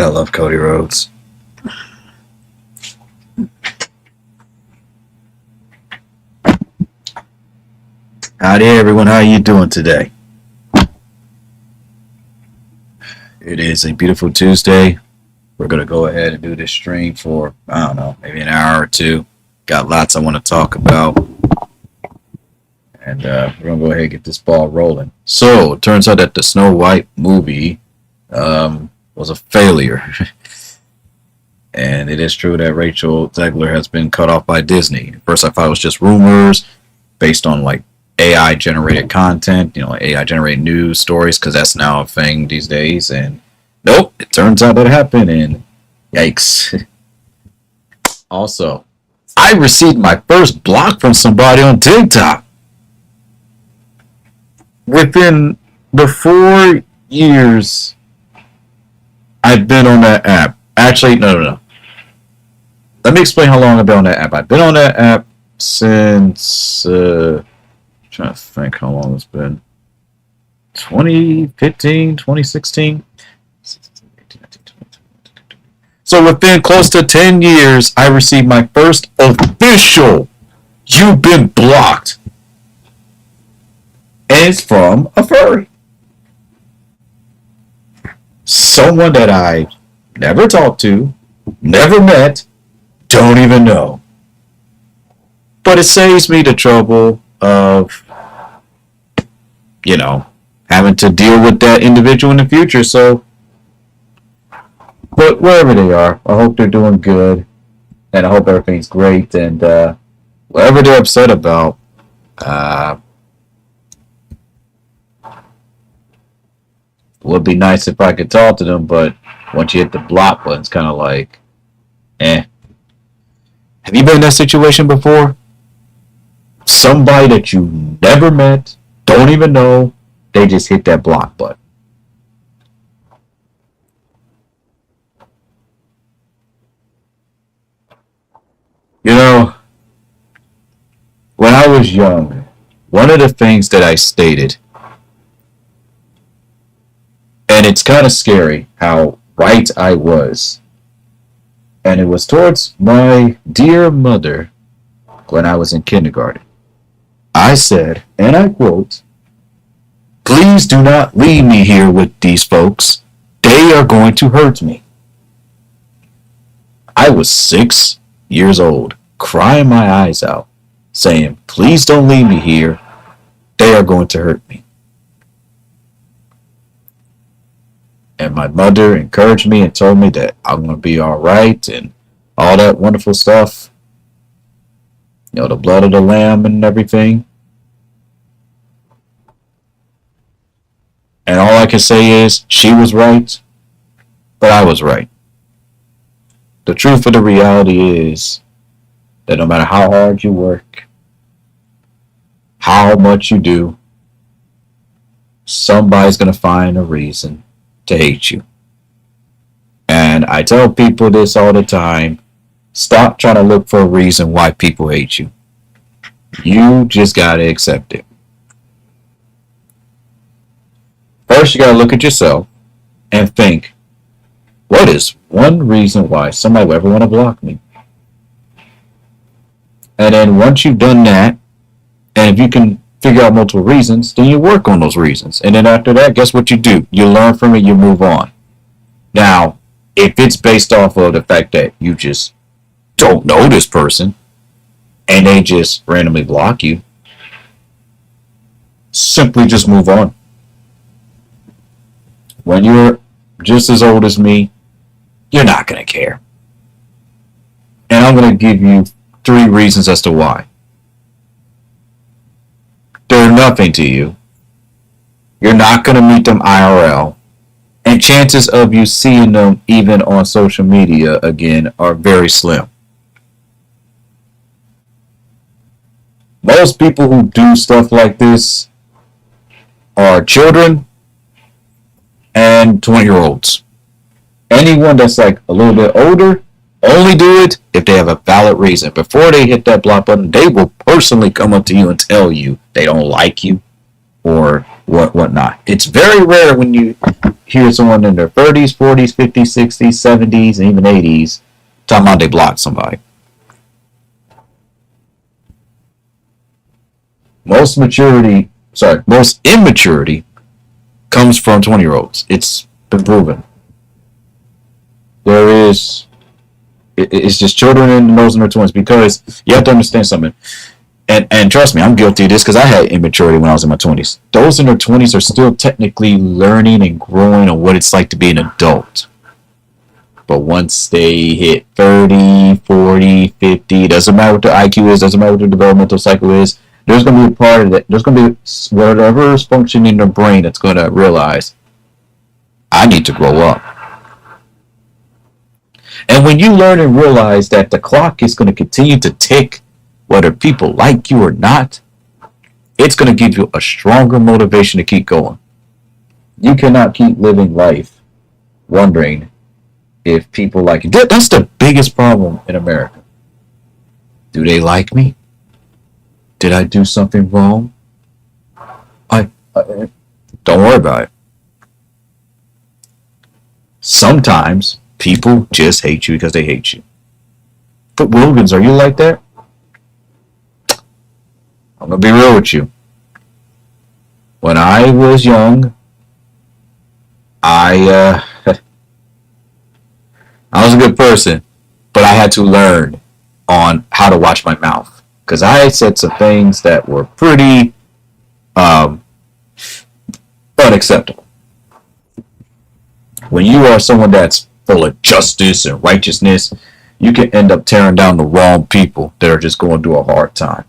I love Cody Rhodes. Howdy everyone, how are you doing today? It is a beautiful Tuesday. We're going to go ahead and do this stream for, I don't know, maybe an hour or two. Got lots I want to talk about. And we're going to go ahead and get this ball rolling. So, it turns out that the Snow White movie was a failure. And it is true that Rachel Zegler has been cut off by Disney. At first I thought it was just rumors based on like AI generated content, AI generated news stories, because that's now a thing these days. And nope, it turns out that happened, and yikes. Also, I received my first block from somebody on TikTok. Within the 4 years I've been on that app. Actually, no. Let me explain how long I've been on that app. I've been on that app since, trying to think how long it's been. 2015, 2016. So within close to 10 years, I received my first official "you've been blocked." And it's from a furry. Someone that I never talked to, never met, don't even know. But it saves me the trouble of, having to deal with that individual in the future. So, but wherever they are, I hope they're doing good, and I hope everything's great, and whatever they're upset about, would be nice if I could talk to them, but once you hit the block button, it's kind of like, Have you been in that situation before? Somebody that you never met, don't even know, they just hit that block button. When I was young, one of the things that I stated, and it's kind of scary how right I was, and it was towards my dear mother when I was in kindergarten. I said, and I quote, "Please do not leave me here with these folks. They are going to hurt me." I was 6 years old, crying my eyes out, saying, "Please don't leave me here. They are going to hurt me." And my mother encouraged me and told me that I'm going to be all right and all that wonderful stuff. The blood of the lamb and everything. And all I can say is she was right, but I was right. The truth of the reality is that no matter how hard you work, how much you do, somebody's going to find a reason to hate you. And I tell people this all the time: stop trying to look for a reason why people hate you. You just gotta accept it. First, you gotta look at yourself and think, what is one reason why somebody would ever want to block me? And then once you've done that, and if you can figure out multiple reasons, then you work on those reasons. And then after that, guess what you do? You learn from it, you move on. Now, if it's based off of the fact that you just don't know this person and they just randomly block you, simply just move on. When you're just as old as me, you're not going to care. And I'm going to give you 3 reasons as to why. They're nothing to you. You're not going to meet them IRL. And chances of you seeing them even on social media again are very slim. Most people who do stuff like this are children and 20-year-olds. Anyone that's like a little bit older, only do it if they have a valid reason. Before they hit that block button, they will personally come up to you and tell you they don't like you, or whatnot. It's very rare when you hear someone in their 30s, 40s, 50s, 60s, 70s, and even 80s talking about they blocked somebody. Most immaturity comes from 20-year-olds. It's been proven. It's just children in those in their 20s, because you have to understand something. And trust me, I'm guilty of this because I had immaturity when I was in my 20s. Those in their 20s are still technically learning and growing on what it's like to be an adult. But once they hit 30, 40, 50, doesn't matter what their IQ is, doesn't matter what their developmental cycle is, there's going to be a part of that. There's going to be whatever is functioning in their brain that's going to realize, I need to grow up. And when you learn and realize that the clock is going to continue to tick, whether people like you or not, it's going to give you a stronger motivation to keep going. You cannot keep living life wondering if people like you. That's the biggest problem in America. Do they like me? Did I do something wrong? I don't worry about it. Sometimes people just hate you because they hate you. But Wilkins, are you like that? I'm going to be real with you. When I was young, I was a good person, but I had to learn on how to watch my mouth. Because I said some things that were pretty unacceptable. When you are someone that's full of justice and righteousness, you can end up tearing down the wrong people that are just going through a hard time.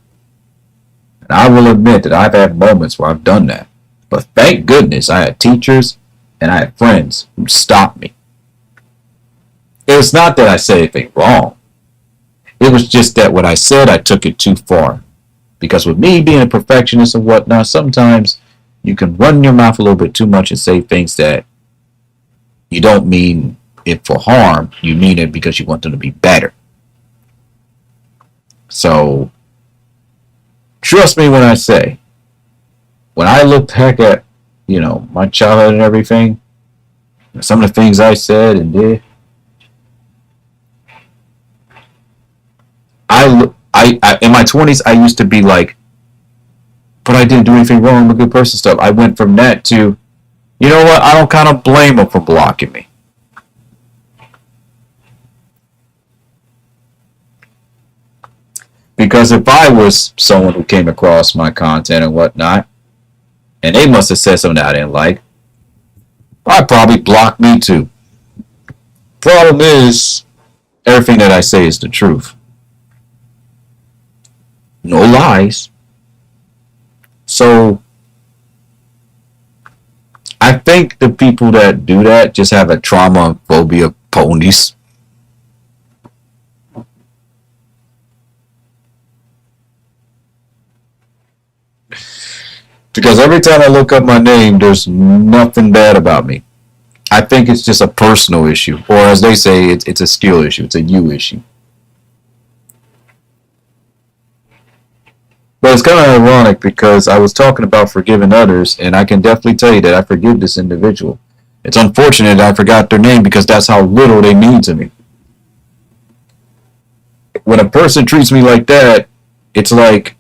And I will admit that I've had moments where I've done that. But thank goodness I had teachers and I had friends who stopped me. It's not that I said anything wrong. It was just that what I said, I took it too far. Because with me being a perfectionist and whatnot, sometimes you can run your mouth a little bit too much and say things that you don't mean it for harm. You mean it because you want them to be better. So, trust me when I say, when I look back at, my childhood and everything, some of the things I said and did, I in my 20s, I used to be like, but I didn't do anything wrong, I'm a good person stuff. I went from that to, you know what, I don't kind of blame them for blocking me. Because if I was someone who came across my content and whatnot, and they must have said something that I didn't like, I'd probably block me too. Problem is, everything that I say is the truth. No lies. So, I think the people that do that just have a trauma phobia ponies. Because every time I look up my name, there's nothing bad about me. I think it's just a personal issue. Or as they say, it's a skill issue. It's a you issue. But it's kind of ironic because I was talking about forgiving others, and I can definitely tell you that I forgive this individual. It's unfortunate I forgot their name because that's how little they mean to me. When a person treats me like that, it's like,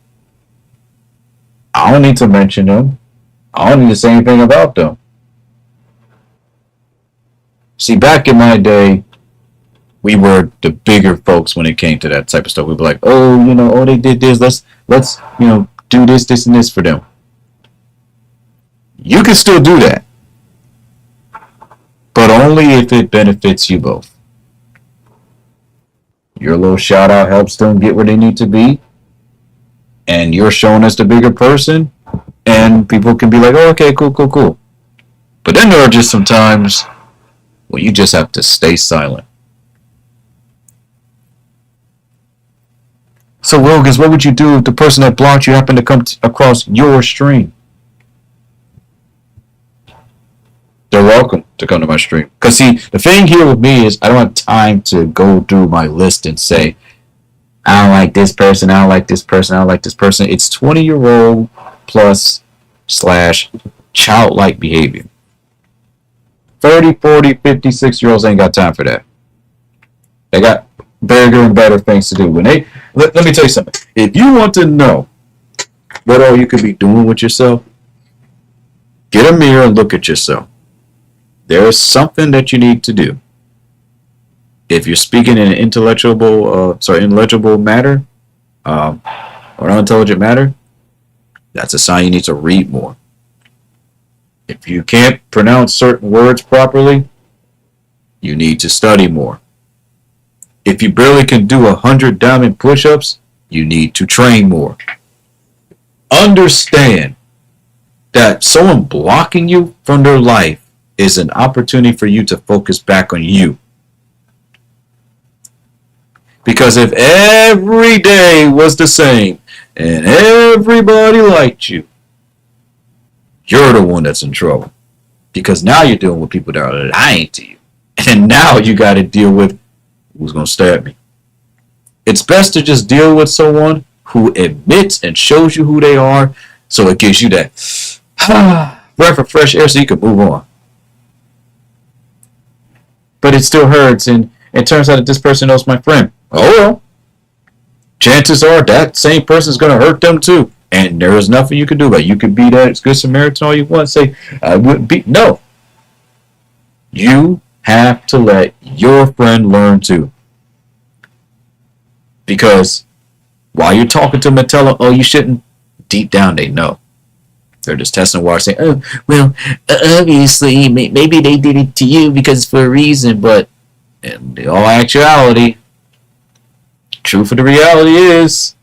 I don't need to mention them. I don't need to say anything about them. See, back in my day, we were the bigger folks when it came to that type of stuff. We'd be like, oh, they did this. Let's do this, and this for them. You can still do that, but only if it benefits you both. Your little shout out helps them get where they need to be, and you're shown as the bigger person, and people can be like, oh, okay, cool. But then there are just some times when you just have to stay silent. So, Wilkins, what would you do if the person that blocked you happened to come across your stream? They're welcome to come to my stream. Because, see, the thing here with me is I don't have time to go through my list and say, I don't like this person, I don't like this person, I don't like this person. It's 20-year-old plus / childlike behavior. 30, 40, 56-year-olds ain't got time for that. They got bigger and better things to do. When they let me tell you something. If you want to know what all you could be doing with yourself, get a mirror and look at yourself. There is something that you need to do. If you're speaking in an intelligible matter, or unintelligent matter, that's a sign you need to read more. If you can't pronounce certain words properly, you need to study more. If you barely can do 100 diamond push-ups, you need to train more. Understand that someone blocking you from their life is an opportunity for you to focus back on you. Because if every day was the same and everybody liked you, you're the one that's in trouble. Because now you're dealing with people that are lying to you. And now you got to deal with who's going to stab me. It's best to just deal with someone who admits and shows you who they are, so it gives you that breath of fresh air so you can move on. But it still hurts, and it turns out that this person knows my friend. Oh well. Chances are that same person is going to hurt them too. And there is nothing you can do about it. You can be that good Samaritan all you want. Say, I wouldn't be. No. You have to let your friend learn too. Because while you're talking to them and tell them, oh, you shouldn't, deep down they know. They're just testing the water saying, oh, well, obviously, maybe they did it to you because for a reason. But in all actuality, truth of the reality is,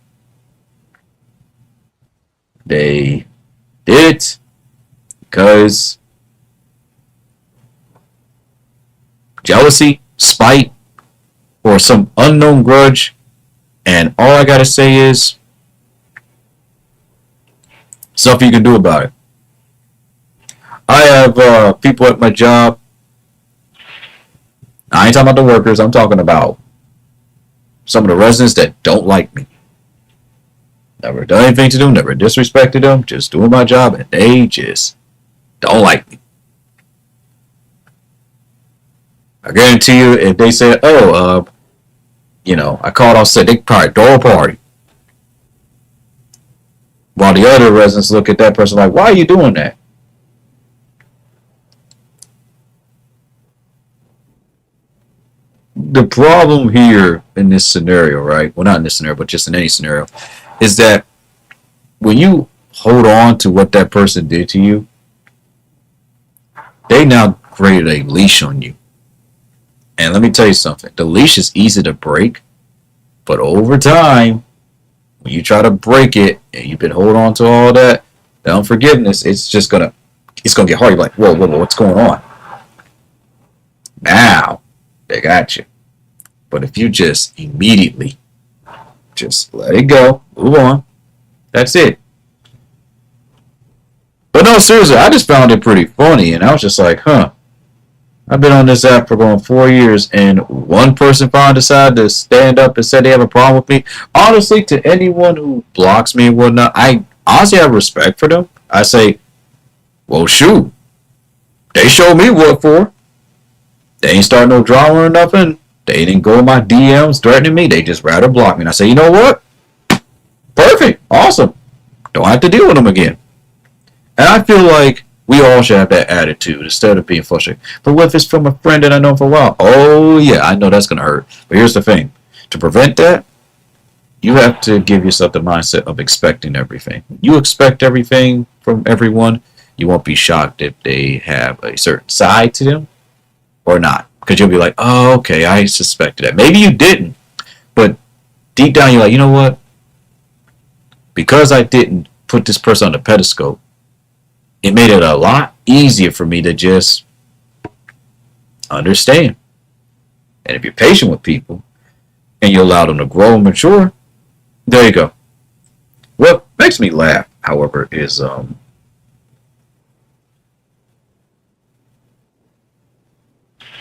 they did it because jealousy, spite, or some unknown grudge. And all I gotta say is something you can do about it. I have people at my job. I ain't talking about the workers. I'm talking about some of the residents that don't like me. Never done anything to them. Never disrespected them. Just doing my job, and they just don't like me. I guarantee you, if they said, "Oh, I called off sick," they probably throw a party. While the other residents look at that person like, "Why are you doing that?" The problem here in this scenario, right? Well, not in this scenario, but just in any scenario, is that when you hold on to what that person did to you, they now created a leash on you. And let me tell you something. The leash is easy to break, but over time, when you try to break it and you've been holding on to all that unforgiveness, it's gonna get hard. You're like, whoa, what's going on? Now they got you. But if you just immediately just let it go, move on, that's it. But no, seriously, I just found it pretty funny, and I was just like, I've been on this app for going 4 years, and one person finally decided to stand up and said they have a problem with me. Honestly, to anyone who blocks me and whatnot, I honestly have respect for them. I say, well, shoot, they showed me what for. They ain't starting no drama or nothing. They didn't go in my DMs threatening me. They just rather block me. And I say, you know what? Perfect. Awesome. Don't have to deal with them again. And I feel like we all should have that attitude instead of being frustrated. But what if it's from a friend that I know for a while? Oh, yeah, I know that's going to hurt. But here's the thing. To prevent that, you have to give yourself the mindset of expecting everything. You expect everything from everyone, you won't be shocked if they have a certain side to them or not. Because you'll be like, oh, okay, I suspected that. Maybe you didn't. But deep down, you're like, you know what? Because I didn't put this person on the pedestal, it made it a lot easier for me to just understand. And if you're patient with people and you allow them to grow and mature, there you go. What makes me laugh, however, is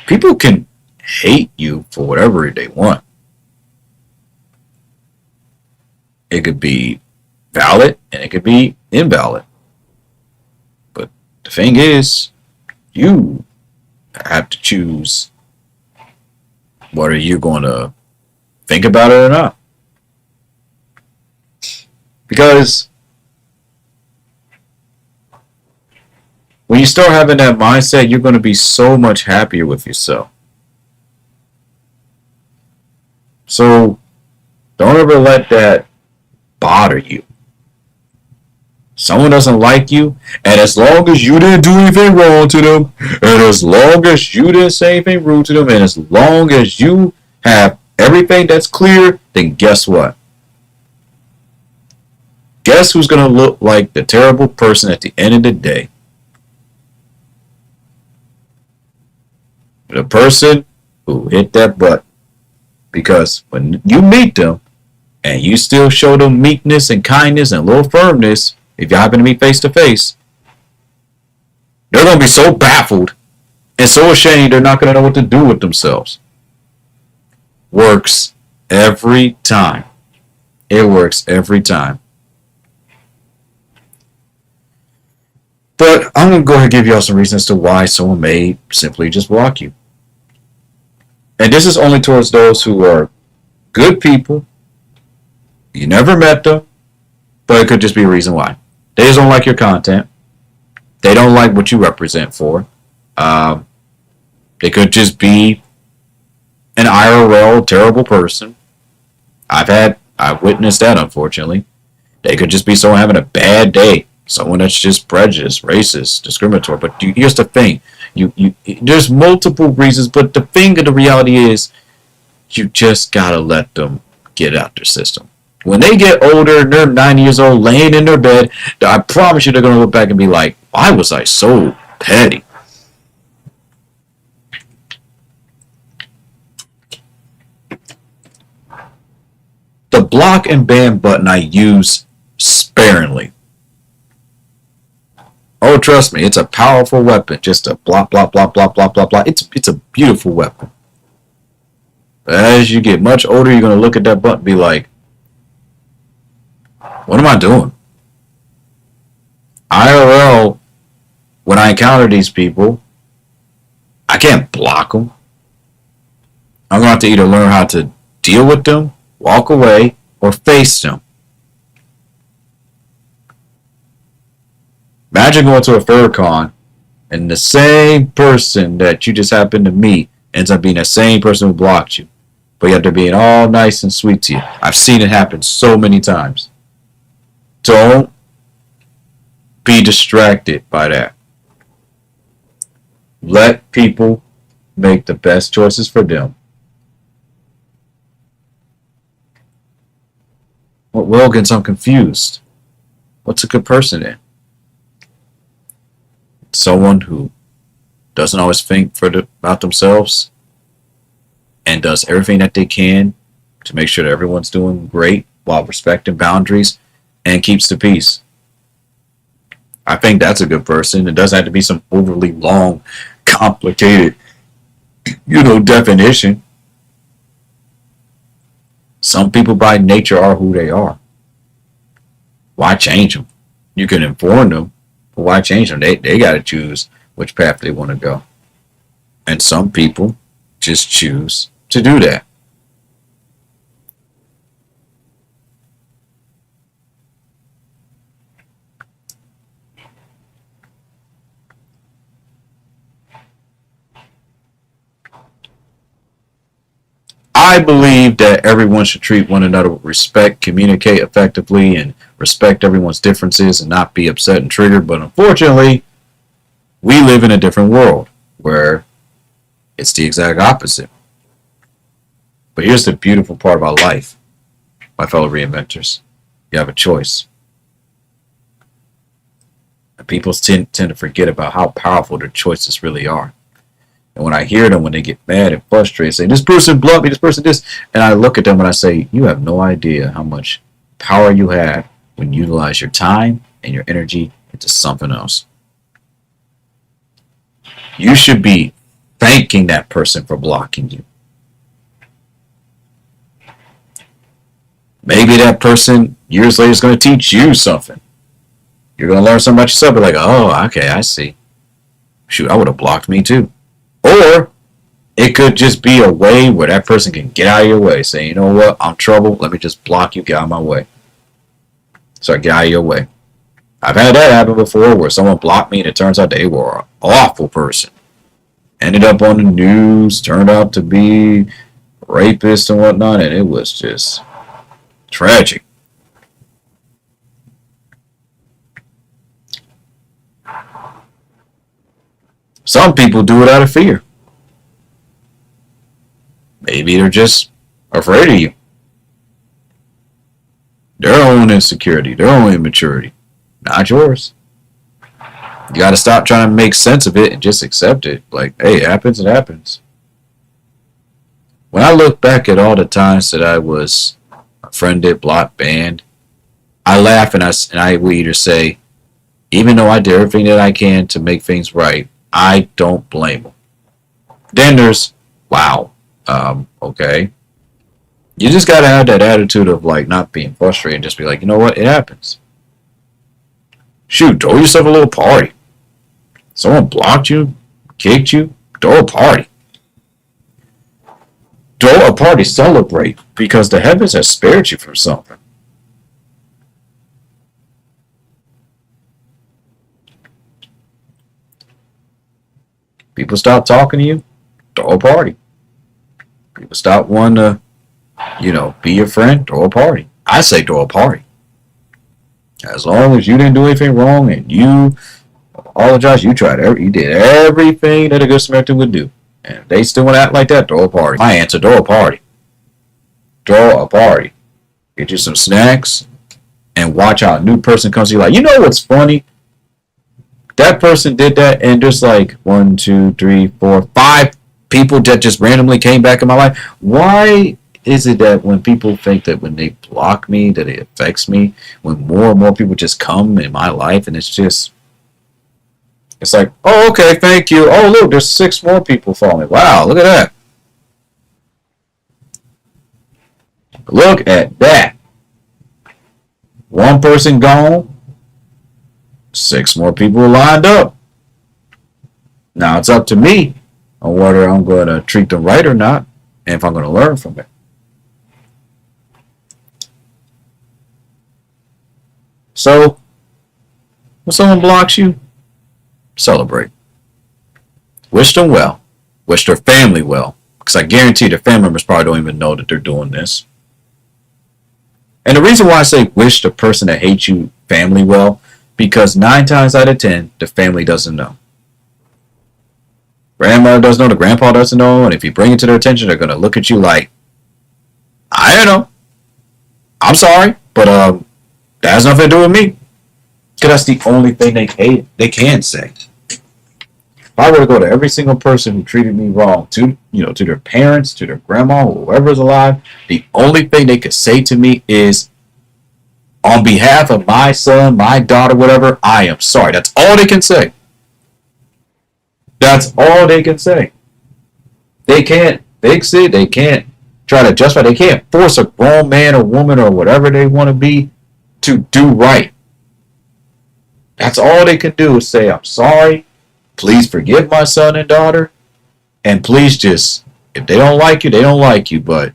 people can hate you for whatever they want. It could be valid and it could be invalid. But the thing is, you have to choose whether you're going to think about it or not. Because when you start having that mindset, you're going to be so much happier with yourself. So don't ever let that bother you. Someone doesn't like you, and as long as you didn't do anything wrong to them, and as long as you didn't say anything rude to them, and as long as you have everything that's clear, then guess what? Guess who's going to look like the terrible person at the end of the day? The person who hit that button. Because when you meet them, and you still show them meekness and kindness and a little firmness, if you happen to meet face to face, they're going to be so baffled and so ashamed they're not going to know what to do with themselves. Works every time. It works every time. But I'm going to go ahead and give y'all some reasons as to why someone may simply just block you. And this is only towards those who are good people. You never met them, but it could just be a reason why. They just don't like your content. They don't like what you represent for. They could just be an IRL terrible person. I've witnessed that, unfortunately. They could just be someone having a bad day. Someone that's just prejudiced, racist, discriminatory. But here's the thing. There's multiple reasons, but the thing of the reality is you just gotta let them get out their system. When they get older and they're 90 years old, laying in their bed, I promise you they're gonna look back and be like, why was I so petty? The block and ban button I use sparingly. Oh, trust me, it's a powerful weapon. Just a blah, blah, blah, blah, blah, blah, blah. It's a beautiful weapon. But as you get much older, you're going to look at that button and be like, what am I doing? IRL, when I encounter these people, I can't block them. I'm going to have to either learn how to deal with them, walk away, or face them. Imagine going to a FurCon and the same person that you just happened to meet ends up being the same person who blocked you. But yet they're being all nice and sweet to you. I've seen it happen so many times. Don't be distracted by that. Let people make the best choices for them. Well, Wilkins, I'm confused. What's a good person then? Someone who doesn't always think about themselves and does everything that they can to make sure that everyone's doing great while respecting boundaries and keeps the peace. I think that's a good person. It doesn't have to be some overly long, complicated, definition. Some people by nature are who they are. Why change them? You can inform them, but why change them? They got to choose which path they want to go. And some people just choose to do that. I believe that everyone should treat one another with respect, communicate effectively, and respect everyone's differences and not be upset and triggered. But unfortunately, we live in a different world where it's the exact opposite. But here's the beautiful part about life, my fellow reinventors. You have a choice. And people tend to forget about how powerful their choices really are. And when I hear them, when they get mad and frustrated, say, this person blocked me, this person this, and I look at them and I say, you have no idea how much power you have when you utilize your time and your energy into something else. You should be thanking that person for blocking you. Maybe that person years later is going to teach you something. You're going to learn something about yourself, but like, oh, okay, I see. shoot, I would have blocked me too. Or it could just be a way where that person can get out of your way. Say, you know what, I'm trouble. Let me just block you, get out of my way. So I get out of your way. I've had that happen before where someone blocked me and it turns out they were an awful person. Ended up on the news, turned out to be rapists and whatnot, and it was just tragic. Some people do it out of fear. Maybe they're just afraid of you. Their own insecurity, their own immaturity, not yours. You got to stop trying to make sense of it and just accept it. Like, hey, it happens, it happens. When I look back at all the times that I was friended, blocked, banned, I laugh and I will either say, even though I did everything that I can to make things right, I don't blame them. Then there's, wow, okay. You just got to have that attitude of like not being frustrated and just be like, you know what, it happens. Shoot, throw yourself a little party. Someone blocked you, kicked you, throw a party. Throw a party, celebrate, because the heavens have spared you from something. People stop talking to you, throw a party. People stop wanting to, be your friend, throw a party. I say throw a party. As long as you didn't do anything wrong and you apologize, you did everything that a good Samaritan would do. And if they still want to act like that, throw a party. My answer, throw a party. Throw a party. Get you some snacks and watch how a new person comes to you like, you know what's funny? That person did that and just like 1, 2, 3, 4, 5 people that just randomly came back in my life. Why is it that when people think that when they block me that it affects me, when more and more people just come in my life and it's like, oh, okay, thank you. Oh, look, there's 6 more people following me. Wow, look at that. Look at that. 1 person gone. 6 more people lined up. Now it's up to me on whether I'm going to treat them right or not, and if I'm going to learn from it. So, when someone blocks you, celebrate. Wish them well. Wish their family well. Because I guarantee their family members probably don't even know that they're doing this. And the reason why I say wish the person that hates you family well, because 9 times out of 10, the family doesn't know. Grandmother doesn't know, the grandpa doesn't know, and if you bring it to their attention, they're going to look at you like, I don't know. I'm sorry, but that has nothing to do with me. Because that's the only thing they can say. If I were to go to every single person who treated me wrong, to their parents, to their grandma, whoever's alive, the only thing they could say to me is, on behalf of my son, my daughter, whatever, I am sorry. That's all they can say. That's all they can say. They can't fix it. They can't try to justify. They can't force a grown man or woman or whatever they want to be to do right. That's all they can do is say, I'm sorry. Please forgive my son and daughter. And please just, if they don't like you, they don't like you. But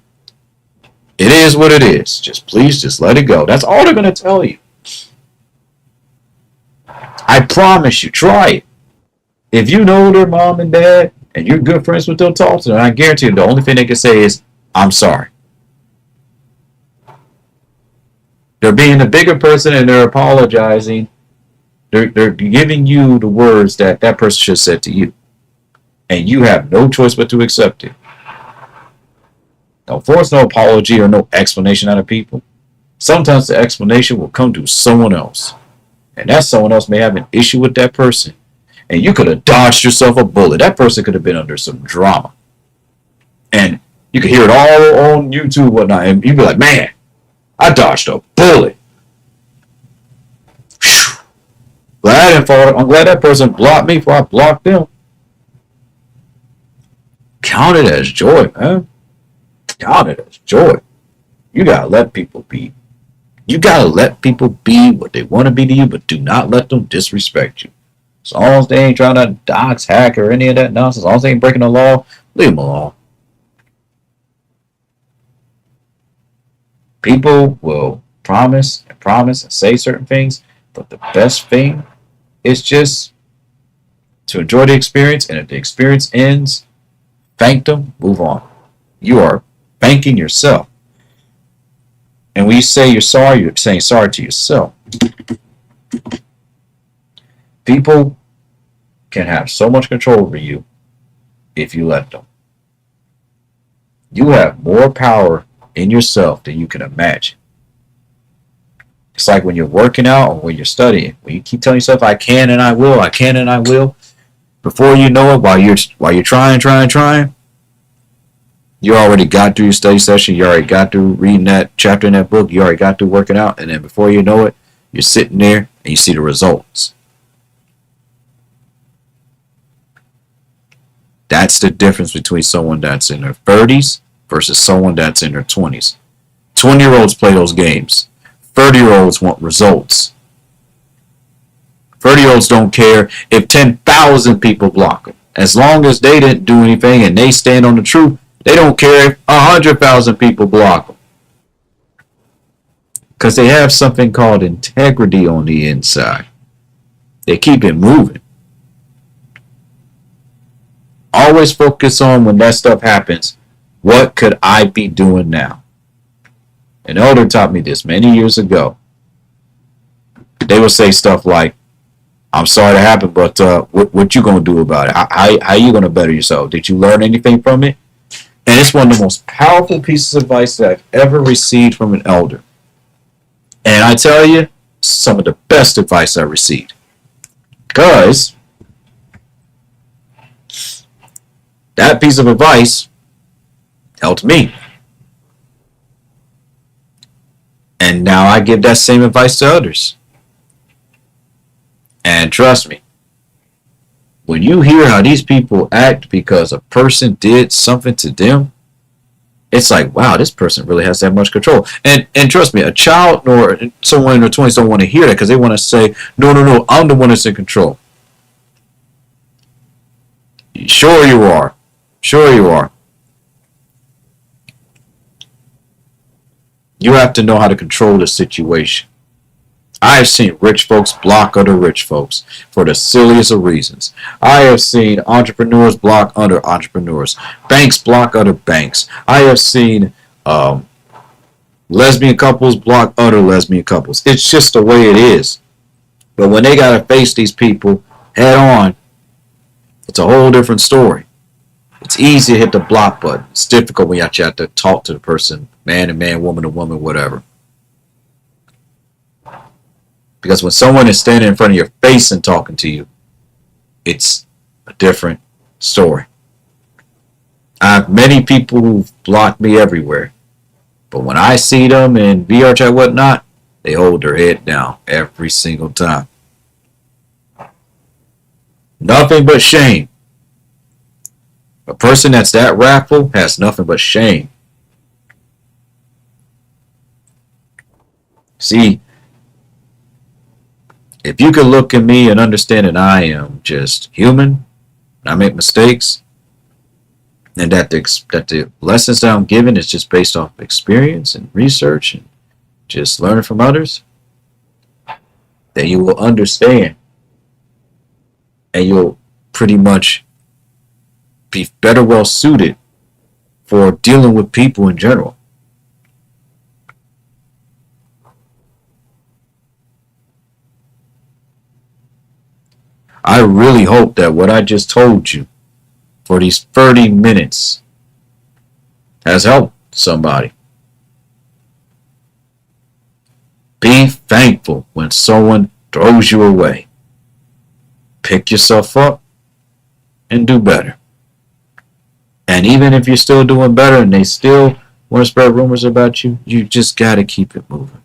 it is what it is. Please just let it go. That's all they're going to tell you. I promise you, try it. If you know their mom and dad and you're good friends with them, talk to them. I guarantee you the only thing they can say is, I'm sorry. They're being the bigger person and they're apologizing. They're giving you the words that person should have said to you. And you have no choice but to accept it. Don't force no apology or no explanation out of people. Sometimes the explanation will come to someone else. And that someone else may have an issue with that person. And you could have dodged yourself a bullet. That person could have been under some drama. And you could hear it all on YouTube and whatnot. And you'd be like, man, I dodged a bullet. Whew. Glad I didn't fall. I'm glad that person blocked me before I blocked them. Count it as joy, man. Count it as joy. You gotta let people be. You gotta let people be what they want to be to you, but do not let them disrespect you. As long as they ain't trying to dox, hack, or any of that nonsense, as long as they ain't breaking the law, leave them alone. People will promise and say certain things, but the best thing is just to enjoy the experience. And if the experience ends, thank them, move on. You are thanking yourself. And when you say you're sorry, you're saying sorry to yourself. People can have so much control over you if you let them. You have more power in yourself than you can imagine. It's like when you're working out or when you're studying. When you keep telling yourself, I can and I will, I can and I will. Before you know it, while you're trying, you already got through your study session. You already got through reading that chapter in that book. You already got through working out. And then before you know it, you're sitting there and you see the results. That's the difference between someone that's in their 30s versus someone that's in their 20s. 20-year-olds play those games. 30-year-olds want results. 30-year-olds don't care if 10,000 people block them. As long as they didn't do anything and they stand on the truth, they don't care if 100,000 people block them. Because they have something called integrity on the inside. They keep it moving. Always focus on when that stuff happens. What could I be doing now? An elder taught me this many years ago. They would say stuff like, I'm sorry that happened, but what you going to do about it? How you going to better yourself? Did you learn anything from it? And it's one of the most powerful pieces of advice that I've ever received from an elder. And I tell you, some of the best advice I received. Because that piece of advice helped me. And now I give that same advice to others. And trust me, when you hear how these people act because a person did something to them, it's like, wow, this person really has that much control. And trust me, a child or someone in their 20s don't want to hear that because they want to say, no, I'm the one that's in control. Sure you are. Sure you are. You have to know how to control the situation. I have seen rich folks block other rich folks for the silliest of reasons. I have seen entrepreneurs block other entrepreneurs. Banks block other banks. I have seen lesbian couples block other lesbian couples. It's just the way it is. But when they got to face these people head on, it's a whole different story. It's easy to hit the block button. It's difficult when you have to talk to the person, man to man, woman to woman, whatever. Because when someone is standing in front of your face and talking to you, it's a different story. I have many people who've blocked me everywhere. But when I see them in VR chat whatnot, they hold their head down every single time. Nothing but shame. A person that's that wrathful has nothing but shame. See, if you could look at me and understand that I am just human, I make mistakes, and that the lessons that I'm given is just based off experience and research and just learning from others, then you will understand, and you'll pretty much be better well suited for dealing with people in general. I really hope that what I just told you for these 30 minutes has helped somebody. Be thankful when someone throws you away. Pick yourself up and do better. And even if you're still doing better and they still want to spread rumors about you, you just got to keep it moving.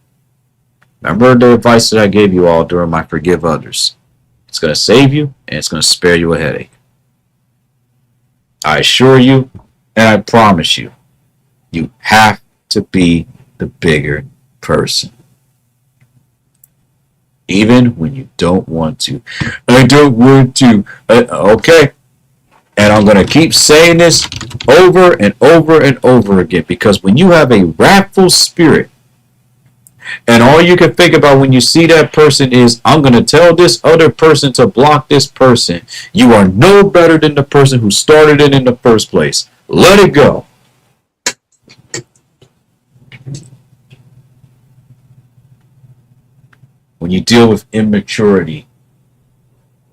Remember the advice that I gave you all during my Forgive Others. It's going to save you, and it's going to spare you a headache. I assure you, and I promise you, you have to be the bigger person. even when you don't want to. I don't want to. Okay. And I'm going to keep saying this over and over and over again, because when you have a wrathful spirit, and all you can think about when you see that person is, I'm going to tell this other person to block this person, you are no better than the person who started it in the first place. Let it go. When you deal with immaturity,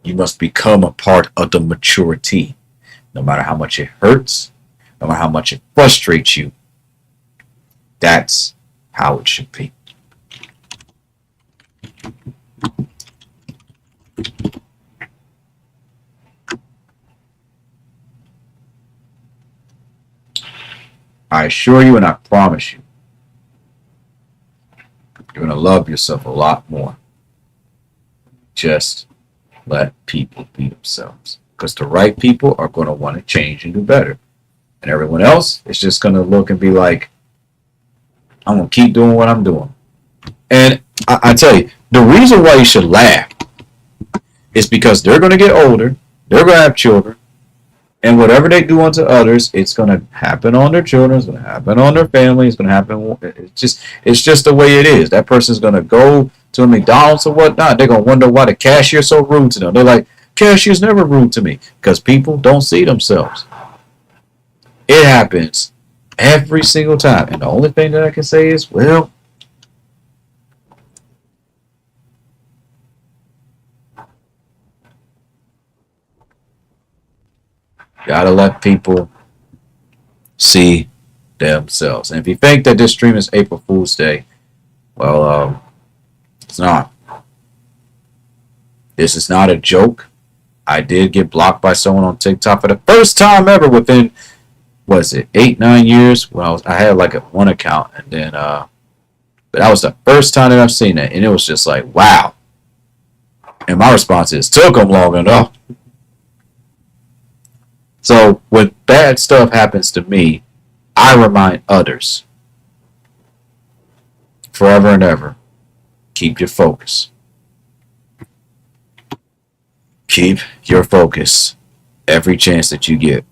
you must become a part of the maturity. No matter how much it hurts, no matter how much it frustrates you, that's how it should be. I assure you and I promise you, you're going to love yourself a lot more. Just let people be themselves. Because the right people are going to want to change and do better. And everyone else is just going to look and be like, I'm going to keep doing what I'm doing. And I tell you, the reason why you should laugh is because they're going to get older, they're going to have children, and whatever they do unto others, it's going to happen on their children, it's going to happen on their family, it's going to happen. It's just the way it is. That person's going to go to a McDonald's or whatnot. They're going to wonder why the cashier's so rude to them. They're like, cashier's never rude to me, because people don't see themselves. It happens every single time. And the only thing that I can say is, well, gotta let people see themselves. And if you think that this stream is April Fool's Day, well, it's not. This is not a joke. I did get blocked by someone on TikTok for the first time ever within, was it 8-9 years? Well, I had like one account, and then but that was the first time that I've seen that, and it was just like, wow. And my response is, took them long enough. So when bad stuff happens to me, I remind others forever and ever, keep your focus. Keep your focus every chance that you get.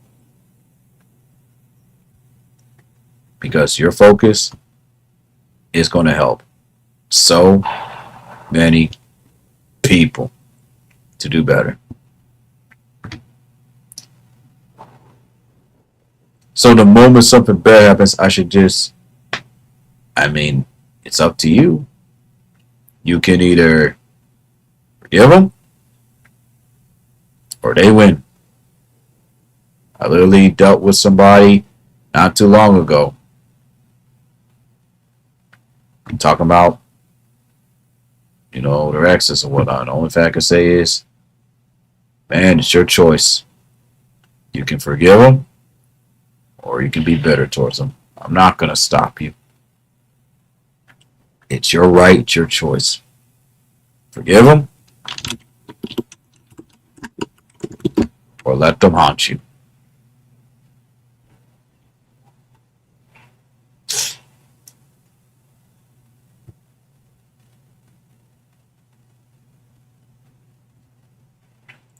Because your focus is going to help so many people to do better. So the moment something bad happens, I should just, it's up to you. You can either forgive them or they win. I literally dealt with somebody not too long ago. I'm talking about, their exes and whatnot. The only thing I can say is, man, it's your choice. You can forgive them or you can be bitter towards them. I'm not going to stop you. It's your right, it's your choice. Forgive them or let them haunt you.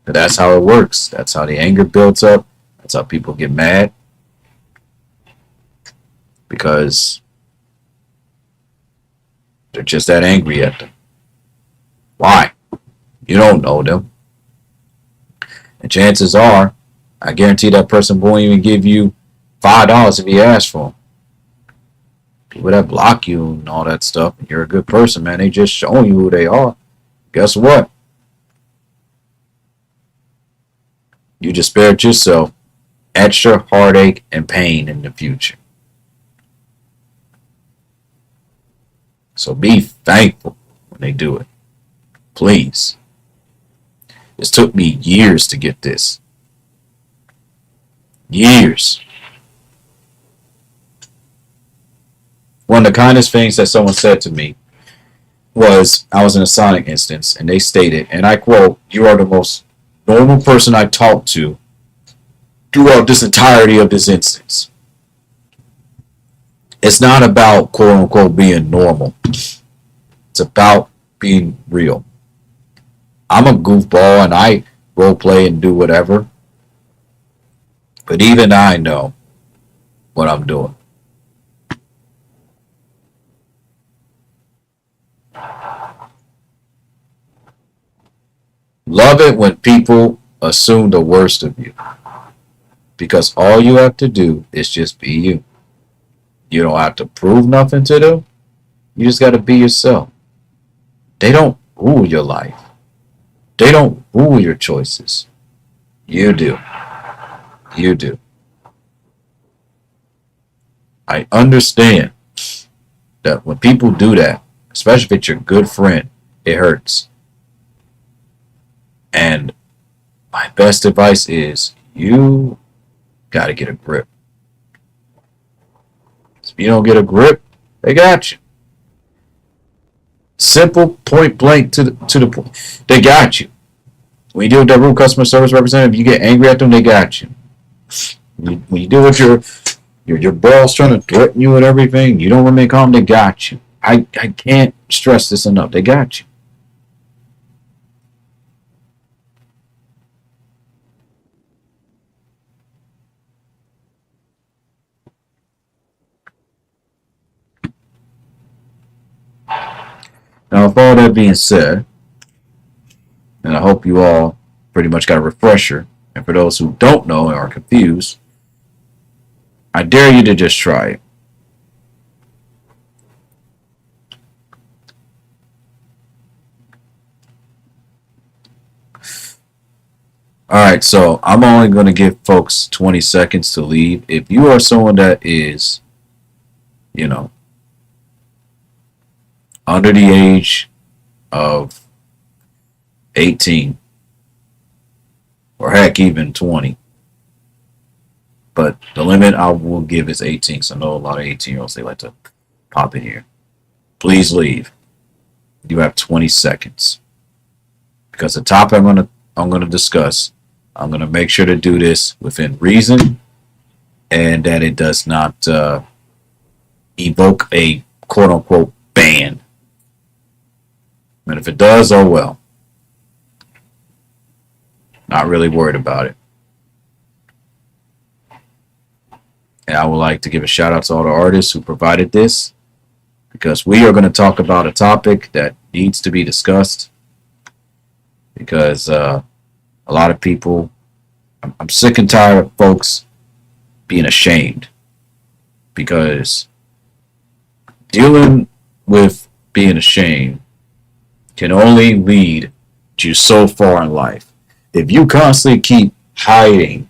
But that's how it works. That's how the anger builds up. That's how people get mad. Because they're just that angry at them. Why? You don't know them. And chances are, I guarantee that person won't even give you $5 if you ask for them. People that block you and all that stuff, and you're a good person, man, they just showing you who they are. Guess what? You just spared yourself extra heartache and pain in the future. So be thankful when they do it. Please. This took me years to get this. Years. One of the kindest things that someone said to me was, I was in a Sonic instance, and they stated, and I quote, "You are the most normal person I talked to throughout this entirety of this instance." It's not about quote unquote being normal. It's about being real. I'm a goofball and I role play and do whatever, but even I know what I'm doing. Love it when people assume the worst of you because all you have to do is just be you. You don't have to prove nothing to them. You just got to be yourself. They don't rule your life. They don't rule your choices. You do. You do. I understand that when people do that, especially if it's your good friend, it hurts. And my best advice is you got to get a grip. If you don't get a grip, they got you. Simple, point blank to the point. They got you. When you deal with that rude customer service representative, you get angry at them, they got you. When you deal with your boss trying to threaten you and everything, you don't remain calm, they got you. I can't stress this enough. They got you. Now, with all that being said, and I hope you all pretty much got a refresher, and for those who don't know and are confused, I dare you to just try it. All right, so I'm only going to give folks 20 seconds to leave. If you are someone that is, you know, under the age of 18, or heck, even 20, but the limit I will give is 18. So I know a lot of 18-year-olds, they like to pop in here. Please leave. You have 20 seconds because the topic I'm gonna discuss, I'm gonna make sure to do this within reason and that it does not evoke a quote unquote ban. And if it does, oh well. Not really worried about it. And I would like to give a shout out to all the artists who provided this because we are going to talk about a topic that needs to be discussed because a lot of people, I'm sick and tired of folks being ashamed because dealing with being ashamed can only lead you so far in life. If you constantly keep hiding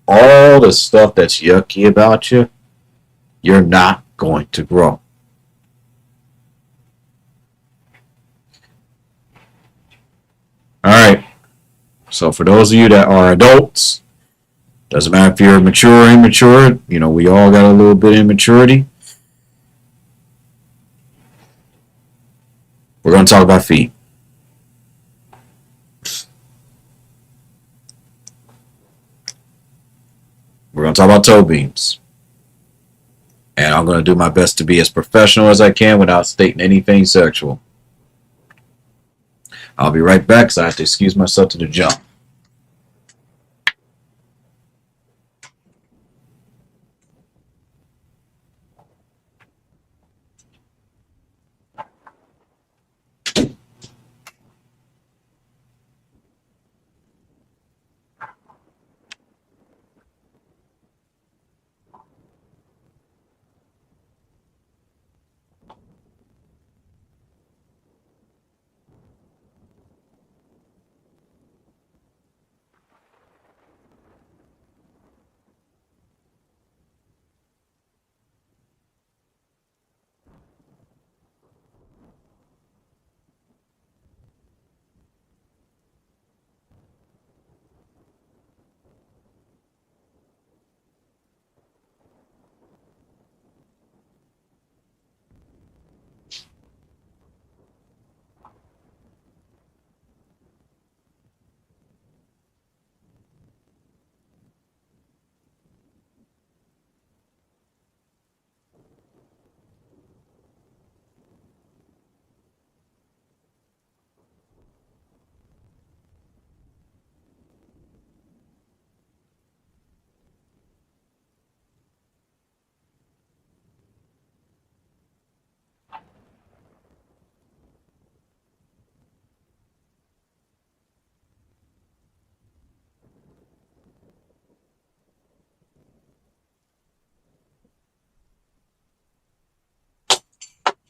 all the stuff that's yucky about you, you're not going to grow. All right. So for those of you that are adults, doesn't matter if you're mature or immature, we all got a little bit of immaturity. We're going to talk about feet. We're going to talk about toe beams. And I'm going to do my best to be as professional as I can without stating anything sexual. I'll be right back because I have to excuse myself to the jump.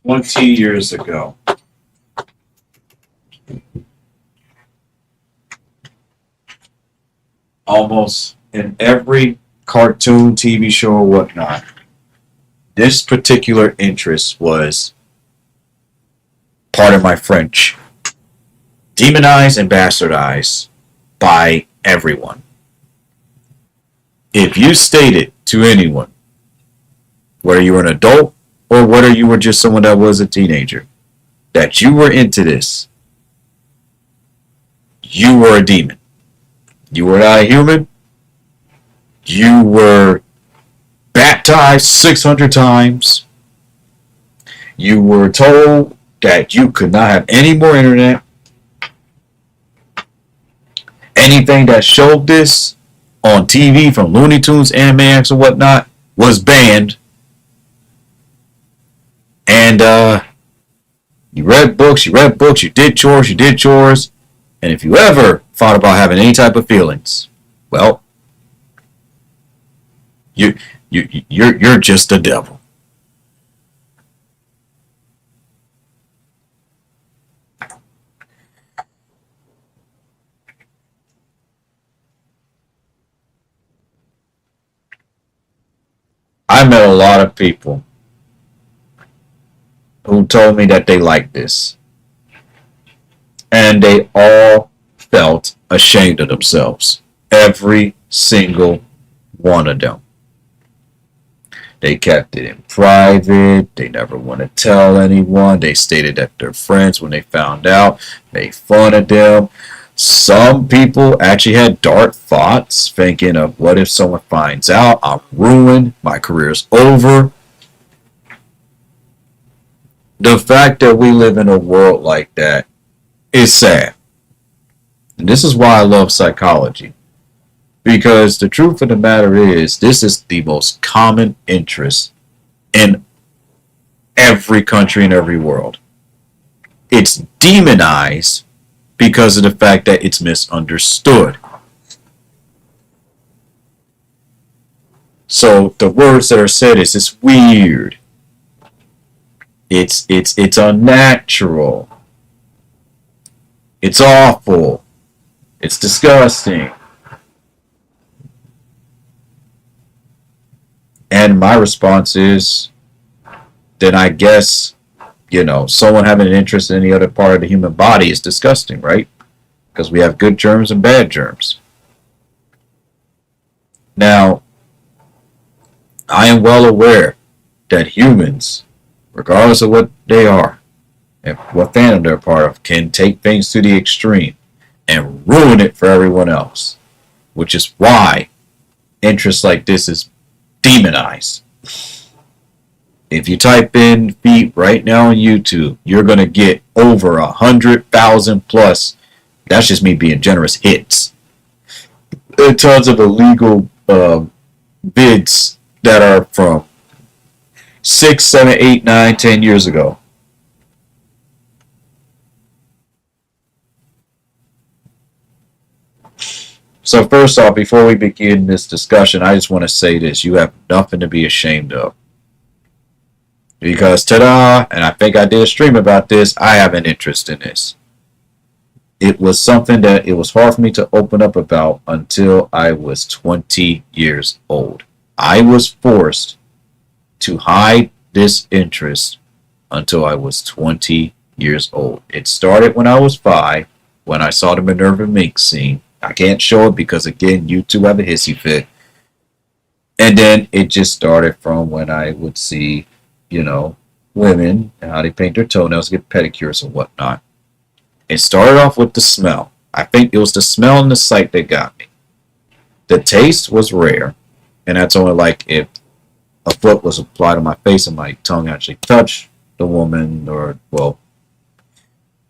20 years ago, almost in every cartoon, TV show, or whatnot, this particular interest was, pardon my French, demonized and bastardized by everyone. If you stated to anyone, whether you were an adult or whether you were just someone that was a teenager, that you were into this, you were a demon. You were not a human. You were baptized 600 times. You were told that you could not have any more internet. Anything that showed this on TV from Looney Tunes, Animaniacs, or whatnot was banned. And you read books, you did chores. And if you ever thought about having any type of feelings, well, you're just a devil. I met a lot of people who told me that they liked this. And they all felt ashamed of themselves. Every single one of them. They kept it in private. They never want to tell anyone. They stated that their friends, when they found out, made fun of them. Some people actually had dark thoughts, thinking of, what if someone finds out? I'm ruined. My career's over. The fact that we live in a world like that is sad. And this is why I love psychology. Because the truth of the matter is, this is the most common interest in every country in every world. It's demonized because of the fact that it's misunderstood. So the words that are said is, it's weird. It's unnatural. It's awful. It's disgusting. And my response is, then I guess, someone having an interest in any other part of the human body is disgusting, right? Because we have good germs and bad germs. Now, I am well aware that humans, regardless of what they are and what fandom they're part of, can take things to the extreme and ruin it for everyone else, which is why interest like this is demonized. If you type in feet right now on YouTube, you're going to get over 100,000 plus, that's just me being generous, hits. And tons of illegal vids that are from 6, 7, 8, 9, 10 years ago. So first off, before we begin this discussion, I just want to say this. You have nothing to be ashamed of. Because, ta-da, and I think I did a stream about this, I have an interest in this. It was something that it was hard for me to open up about until I was 20 years old. I was forced to hide this interest until I was 20 years old. It started when I was 5, when I saw the Minerva Mink scene. I can't show it because, again, YouTube have a hissy fit. And then it just started from when I would see, women and how they paint their toenails, get pedicures and whatnot. It started off with the smell. I think it was the smell and the sight that got me. The taste was rare, and that's only like if a foot was applied on my face and my tongue actually touched the woman, or, well,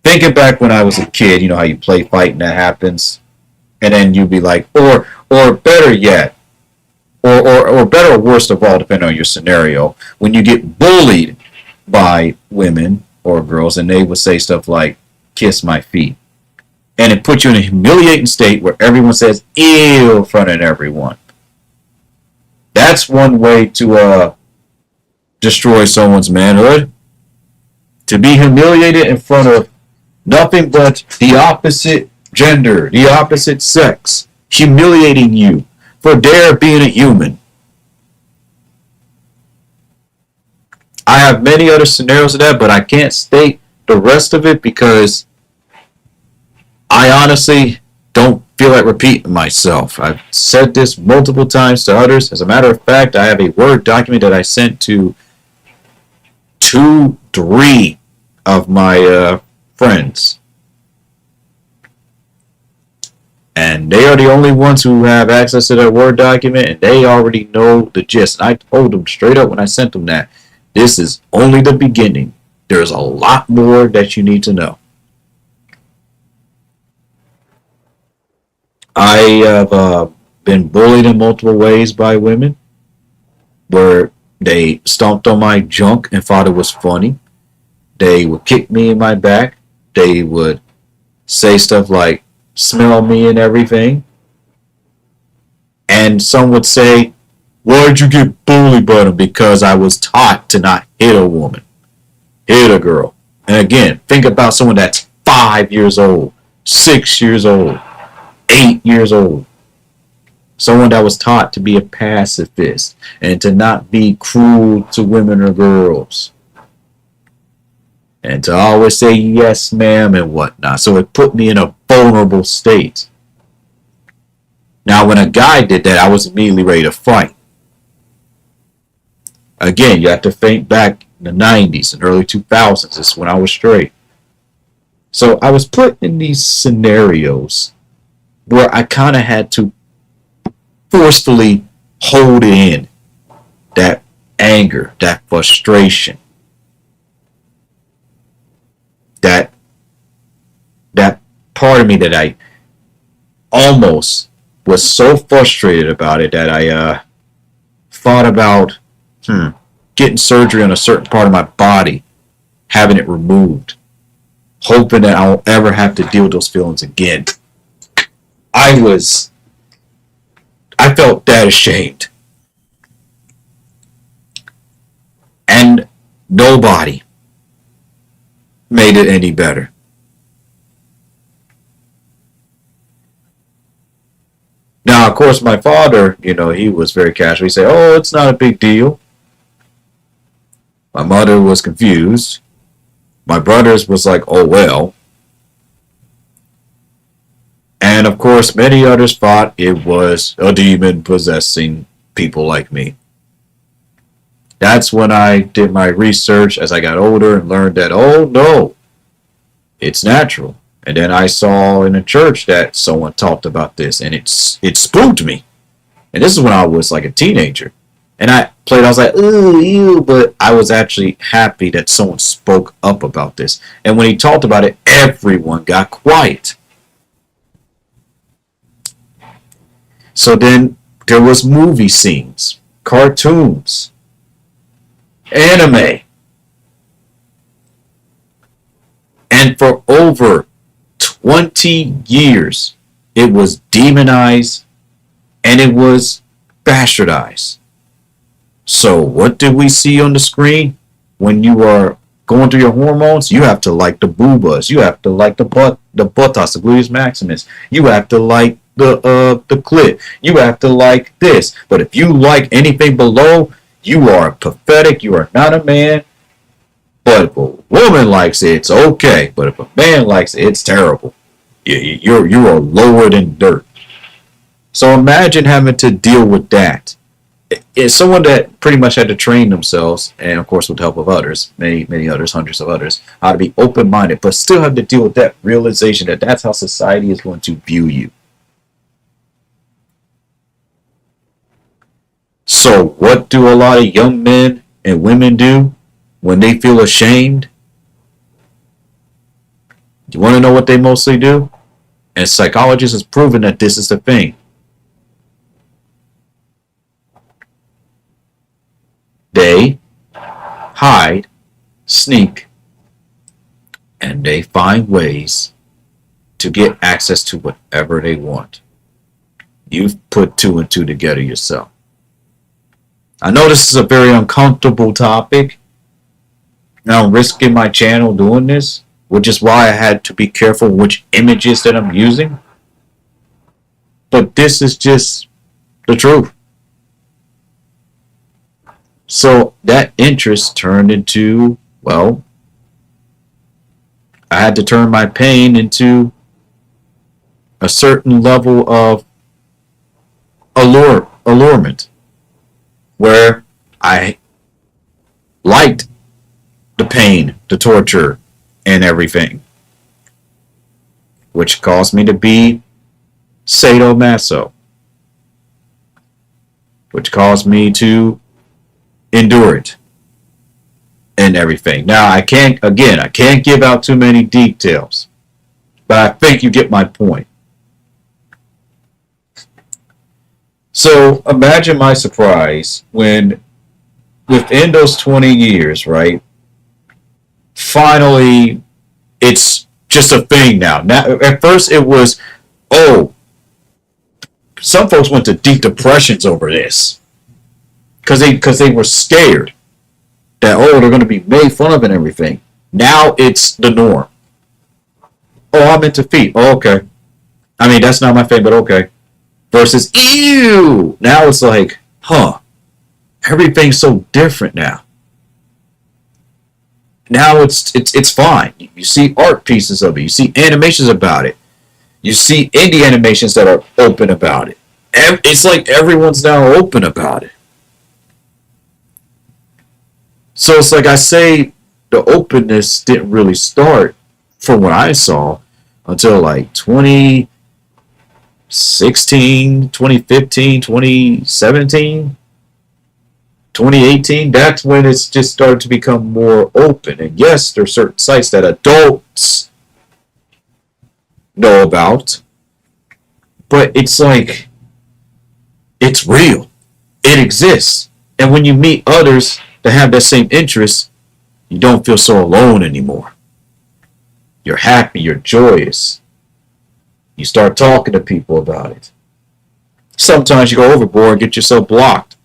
thinking back when I was a kid, how you play fight and that happens. And then you'd be like, or better yet, or better or worst of all, depending on your scenario, when you get bullied by women or girls and they would say stuff like, kiss my feet. And it puts you in a humiliating state where everyone says, ew, in front of everyone. That's one way to destroy someone's manhood. To be humiliated in front of nothing but the opposite gender, the opposite sex, humiliating you for dare being a human. I have many other scenarios of that, but I can't state the rest of it because I honestly don't feel like repeating myself. I've said this multiple times to others. As a matter of fact, I have a Word document that I sent to 3 of my friends. And they are the only ones who have access to that Word document, and they already know the gist. And I told them straight up when I sent them that this is only the beginning. There's a lot more that you need to know. I have been bullied in multiple ways by women where they stomped on my junk and thought it was funny. They would kick me in my back. They would say stuff like, smell me and everything. And some would say, why'd you get bullied by them? Because I was taught to not hit a woman, hit a girl. And again, think about someone that's 5 years old, 6 years old, 8 years old. Someone that was taught to be a pacifist and to not be cruel to women or girls. And to always say yes, ma'am, and whatnot. So it put me in a vulnerable state. Now, when a guy did that, I was immediately ready to fight. Again, you have to think back in the 90s and early 2000s. This is when I was straight. So I was put in these scenarios where I kind of had to forcefully hold in that anger, that frustration, that part of me that I almost was so frustrated about it that I thought about getting surgery on a certain part of my body, having it removed, hoping that I won't ever have to deal with those feelings again. I felt that ashamed. And nobody made it any better. Now, of course, my father, he was very casual. He said, oh, it's not a big deal. My mother was confused. My brothers was like, oh, well. And, of course, many others thought it was a demon possessing people like me. That's when I did my research as I got older and learned that, oh, no, it's natural. And then I saw in a church that someone talked about this, and it spooked me. And this is when I was like a teenager. And I was like, ooh, ew, but I was actually happy that someone spoke up about this. And when he talked about it, everyone got quiet. So then there was movie scenes, cartoons, anime. And for over 20 years, it was demonized and it was bastardized. So what did we see on the screen? When you are going through your hormones, you have to like the boobas, you have to like the buttocks, the gluteus maximus, you have to like the clit, you have to like this. But if you like anything below, you are pathetic, you are not a man. But if a woman likes it, it's okay. But if a man likes it, it's terrible. You are lower than dirt. So imagine having to deal with that. It's someone that pretty much had to train themselves, and of course with the help of others, many others, hundreds of others, how to be open-minded, but still have to deal with that realization that that's how society is going to view you. So what do a lot of young men and women do when they feel ashamed? You want to know what they mostly do? And psychologists have proven that this is the thing. They hide, sneak, and they find ways to get access to whatever they want. You've put 2 and 2 together yourself. I know this is a very uncomfortable topic, Now I'm risking my channel doing this, which is why I had to be careful which images that I'm using. But this is just the truth. So that interest turned into, well, I had to turn my pain into a certain level of allurement, where I liked the pain, the torture, and everything, which caused me to be sadomaso, which caused me to endure it and everything. Now I can't give out too many details, but I think you get my point. So imagine my surprise when within those 20 years, right, finally it's just a thing now. Now at first it was, oh, some folks went to deep depressions over this because they were scared that, oh, they're going to be made fun of and everything. Now it's the norm. Oh, I'm into feet. Oh, okay. I mean, that's not my thing, but okay. Versus, ew. Now it's like, huh. Everything's so different now. Now it's fine. You see art pieces of it. You see animations about it. You see indie animations that are open about it. It's like everyone's now open about it. So it's like I say, the openness didn't really start from what I saw until like 2016, 2015, 2017, 2018. That's when it's just started to become more open. And yes, there are certain sites that adults know about, but it's like, it's real. It exists. And when you meet others that have that same interest, you don't feel so alone anymore. You're happy, you're joyous. You start talking to people about it. Sometimes you go overboard and get yourself blocked.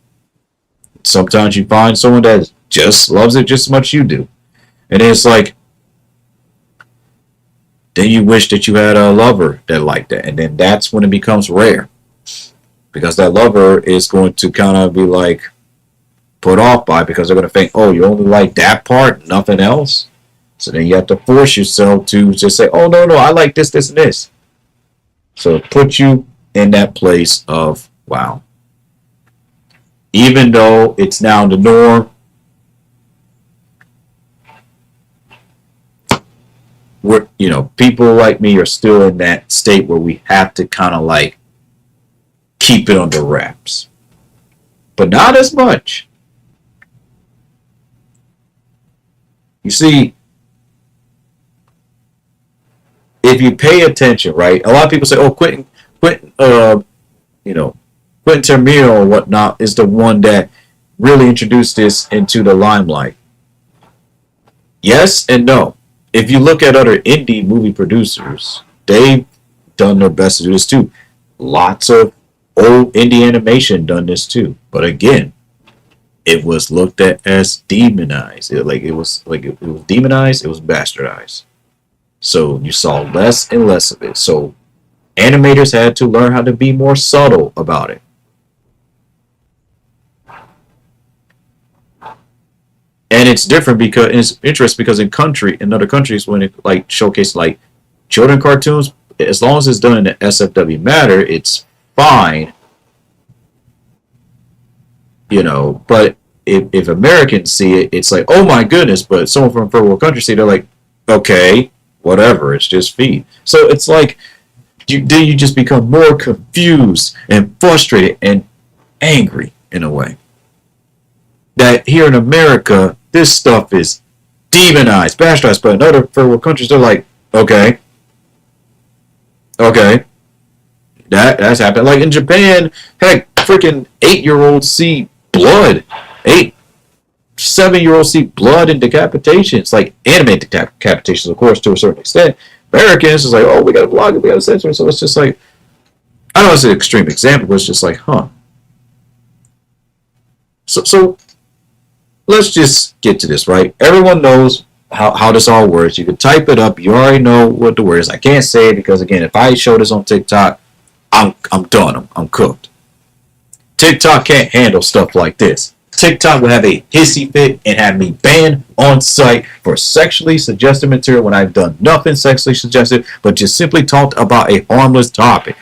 Sometimes you find someone that just loves it just as much as you do. And it's like, then you wish that you had a lover that liked that. And then that's when it becomes rare. Because that lover is going to kind of be like put off by it, because they're going to think, oh, you only like that part, nothing else. So then you have to force yourself to just say, oh, no, I like this, this, and this. So it puts you in that place of, wow. Even though it's now the norm, people like me are still in that state where we have to kind of like keep it under wraps. But not as much. You see, if you pay attention, right? A lot of people say, "Oh, Quentin, Quentin Tarantino or whatnot is the one that really introduced this into the limelight." Yes and no. If you look at other indie movie producers, they've done their best to do this too. Lots of old indie animation done this too. But again, it was looked at as demonized. It was demonized. It was bastardized. So you saw less and less of it. So animators had to learn how to be more subtle about it. And it's different because it's interesting because in other countries, when it like showcase like children cartoons, as long as it's done in the SFW matter, it's fine. But if Americans see it, it's like, oh my goodness. But someone from a third world country see it, they're like, okay, whatever, it's just feed. So it's like you just become more confused and frustrated and angry in a way. That here in America, this stuff is demonized, bastardized, but in other third world countries, they're like, okay, that's happened. Like in Japan, heck, freaking 8-year-olds see blood. 7-year-olds see blood and decapitations, like anime decapitations, of course, to a certain extent. Americans is like, oh, we got to blog it, we got to censor it. So it's just like, I don't know, it's an extreme example, but it's just like, huh. So let's just get to this, right? Everyone knows how this all works. You can type it up. You already know what the word is. I can't say it because, again, if I show this on TikTok, I'm done. I'm cooked. TikTok can't handle stuff like this. TikTok will have a hissy fit and have me banned on site for sexually suggestive material when I've done nothing sexually suggestive, but just simply talked about a harmless topic,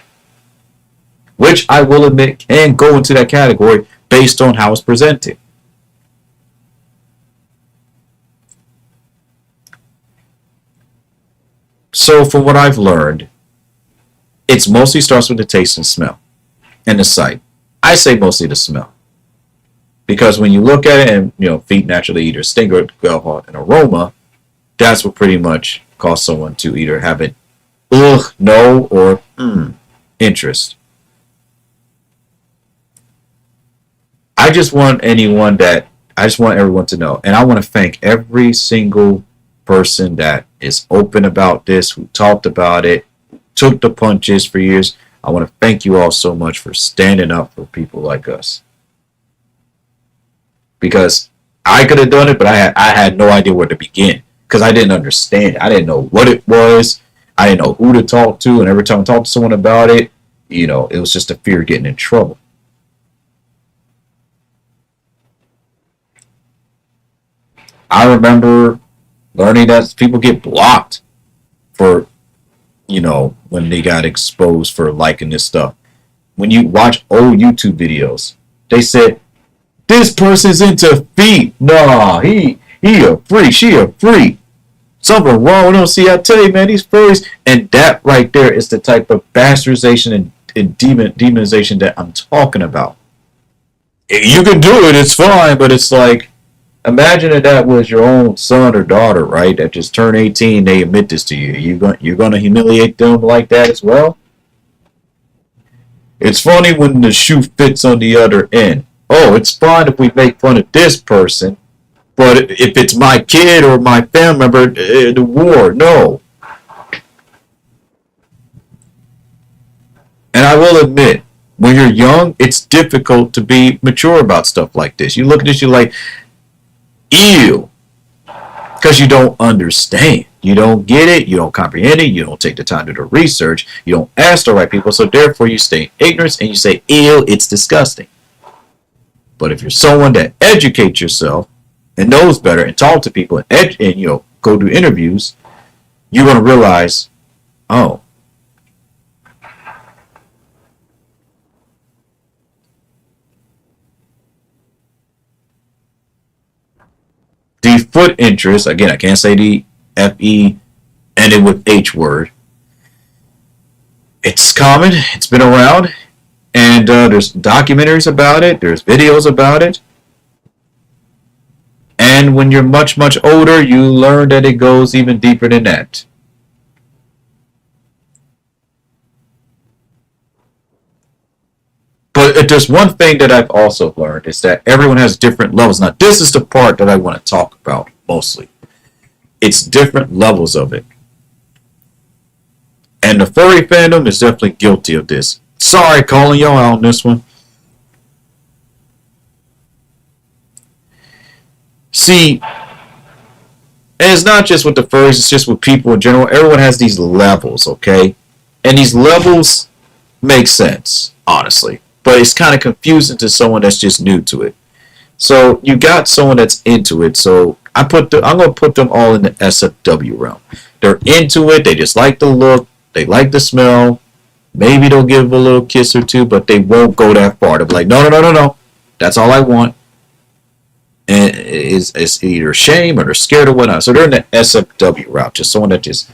which I will admit can go into that category based on how it's presented. So from what I've learned, it mostly starts with the taste and smell and the sight. I say mostly the smell. Because when you look at it, and feet naturally either stink or have an aroma, that's what pretty much cause someone to either have an no, or interest. I just want everyone to know, and I want to thank every single person that is open about this, who talked about it, took the punches for years. I want to thank you all so much for standing up for people like us. Because I could have done it, but I had no idea where to begin because I didn't understand it. I didn't know what it was. I didn't know who to talk to, and every time I talked to someone about it, it was just a fear of getting in trouble. I remember learning that people get blocked for, when they got exposed for liking this stuff. When you watch old YouTube videos, they said, this person's into feet. Nah, he a freak. She a freak. Something wrong with them. See, I tell you, man, these furries. And that right there is the type of bastardization and demonization that I'm talking about. You can do it. It's fine. But it's like, imagine if that was your own son or daughter, right? That just turned 18. They admit this to you. You're going to humiliate them like that as well? It's funny when the shoe fits on the other end. Oh, it's fine if we make fun of this person, but if it's my kid or my family member, the war, no. And I will admit, when you're young, it's difficult to be mature about stuff like this. You look at this, you're like, ew, because you don't understand. You don't get it, you don't comprehend it, you don't take the time to do the research, you don't ask the right people, so therefore you stay in ignorance and you say, ew, it's disgusting. But if you're someone that educates yourself and knows better and talk to people and go do interviews, you're going to realize, oh, the foot interest, again, I can't say the F-E ended with H word. It's common. It's been around. And there's documentaries about it. There's videos about it. And when you're much, much older, you learn that it goes even deeper than that. But there's one thing that I've also learned is that everyone has different levels. Now, this is the part that I want to talk about mostly. It's different levels of it. And the furry fandom is definitely guilty of this. Sorry, calling y'all out on this one. See, and it's not just with the furries, it's just with people in general. Everyone has these levels, okay? And these levels make sense, honestly. But it's kind of confusing to someone that's just new to it. So you got someone that's into it. So I'm going to put them all in the SFW realm. They're into it. They just like the look. They like the smell. Maybe they'll give a little kiss or two, but they won't go that far. They'll be like, no. That's all I want. And it's either shame or they're scared or whatnot. So they're in the SFW route. Just someone that just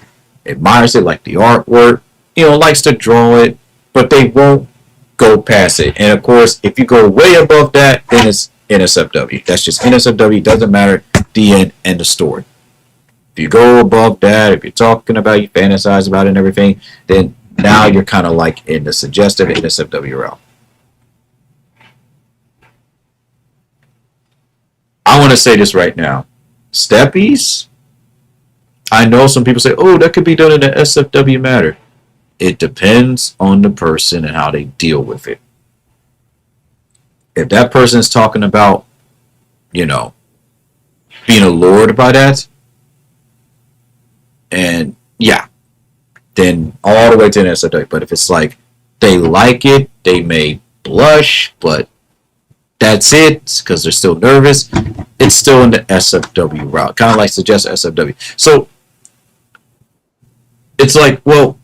admires it, like the artwork, likes to draw it, but they won't go past it. And of course, if you go way above that, then it's NSFW. That's just NSFW. Doesn't matter. The end of story. If you go above that, if you're talking about, you fantasize about it and everything, then now you're kind of like in the suggestive NSFW realm. I want to say this right now. Steppies, I know some people say, oh, that could be done in the SFW matter. It depends on the person and how they deal with it. If that person is talking about, being allured by that, and yeah, then all the way to an SFW. But if it's like they like it, they may blush, but that's it because they're still nervous. It's still in the SFW route, kind of like suggest SFW. So it's like, well,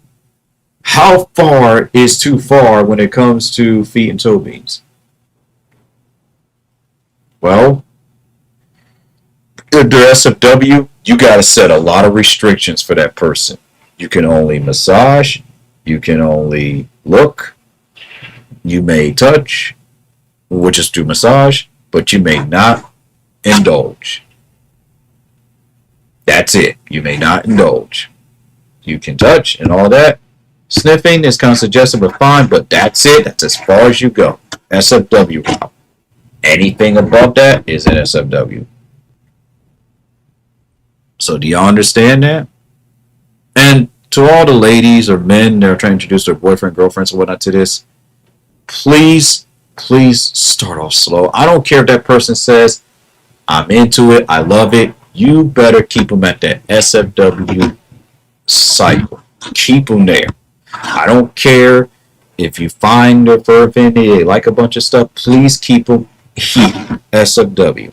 how far is too far when it comes to feet and toe beams? Well, under SFW, you got to set a lot of restrictions for that person. You can only massage, you can only look, you may touch, which is through massage, but you may not indulge. That's it. You may not indulge. You can touch and all that. Sniffing is kind of suggestive but fine, but that's it. That's as far as you go. SFW route. Anything above that is an SFW. So do y'all understand that? And to all the ladies or men that are trying to introduce their boyfriend, girlfriends, or whatnot to this, please, please start off slow. I don't care if that person says, I'm into it, I love it. You better keep them at that SFW cycle. Keep them there. I don't care if you find their fur affinity, they like a bunch of stuff. Please keep them heat SFW.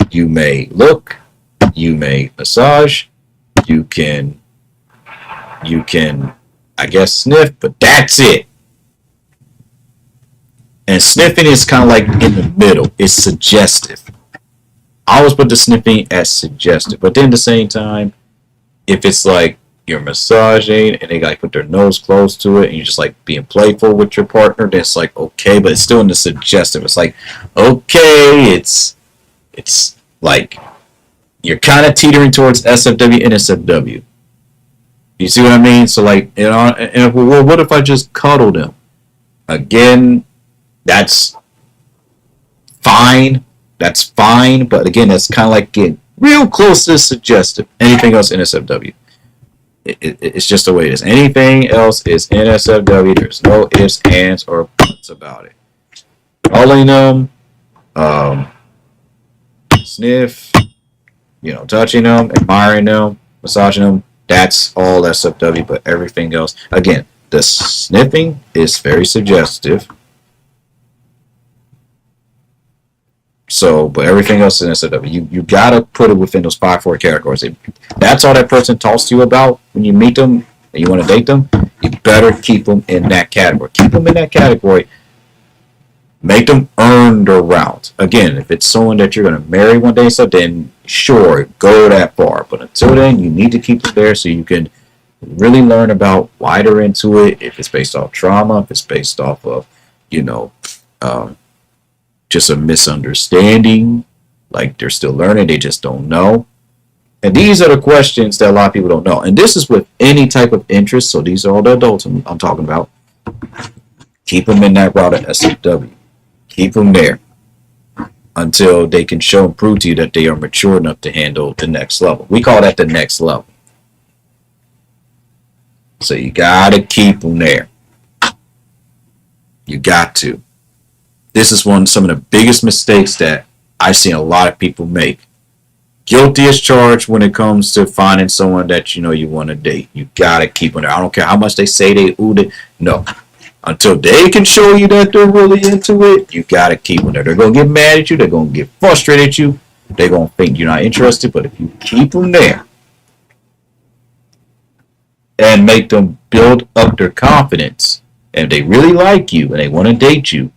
You may look, you may massage, you can, I guess, sniff, but that's it. And sniffing is kind of like in the middle. It's suggestive. I always put the sniffing as suggestive, but then at the same time, if it's like you're massaging and they like put their nose close to it and you're just like being playful with your partner, then it's like okay, but it's still in the suggestive. It's like okay, it's like you're kind of teetering towards SFW and SFW. You see what I mean? So like, you know, and well, what if I just cuddle them? Again, that's fine. That's fine, but again, that's kind of like getting real close to suggestive. Anything else in SFW? It's just the way it is. Anything else is NSFW. There's no ifs, ands, or buts about it. Calling them, sniff, you know, touching them, admiring them, massaging them. That's all SFW. But everything else, again, the sniffing is very suggestive. So, but everything else is SFW. You gotta put it within those 5-4 categories. If that's all that person talks to you about when you meet them and you want to date them, you better keep them in that category. Keep them in that category. Make them earn their route. Again, if it's someone that you're gonna marry one day, so then sure, go that far. But until then, you need to keep them there so you can really learn about why they're into it. If it's based off trauma, if it's based off of, you know, just a misunderstanding, like they're still learning, they just don't know. And these are the questions that a lot of people don't know. And this is with any type of interest. So these are all the adults I'm talking about. Keep them in that route of SFW. Keep them there until they can show and prove to you that they are mature enough to handle the next level. We call that the next level. So you gotta keep them there. You got to. This is some of the biggest mistakes that I've seen a lot of people make. Guilty as charged when it comes to finding someone that you know you want to date. You gotta keep them there. I don't care how much they say they oohed it. No. Until they can show you that they're really into it, you gotta keep them there. They're gonna get mad at you, they're gonna get frustrated at you, they're gonna think you're not interested, but if you keep them there and make them build up their confidence, and if they really like you and they want to date you,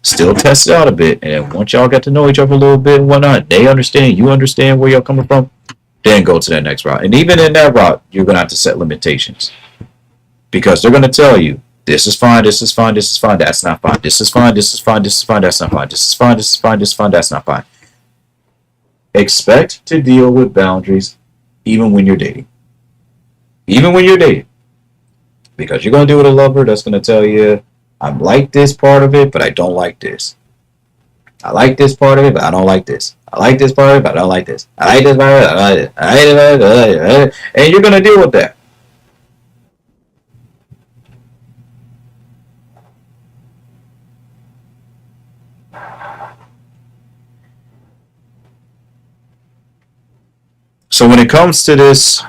still test it out a bit, and then once y'all get to know each other a little bit and whatnot, they understand, you understand where y'all coming from, then go to that next route. And even in that route, you're going to have to set limitations. Because they're going to tell you, this is fine, this is fine, this is fine, that's not fine. This is fine, this is fine, this is fine, that's not fine. This is fine, this is fine, this is fine, that's not fine. Expect to deal with boundaries even when you're dating. Even when you're dating. Because you're going to deal with a lover that's going to tell you, I like this part of it, but I don't like this. I like this part of it, but I don't like this. I like this part of it, but I don't like this. I like this part of it, I don't like it. I like it, I like it. And you're going to deal with that. So when it comes to this,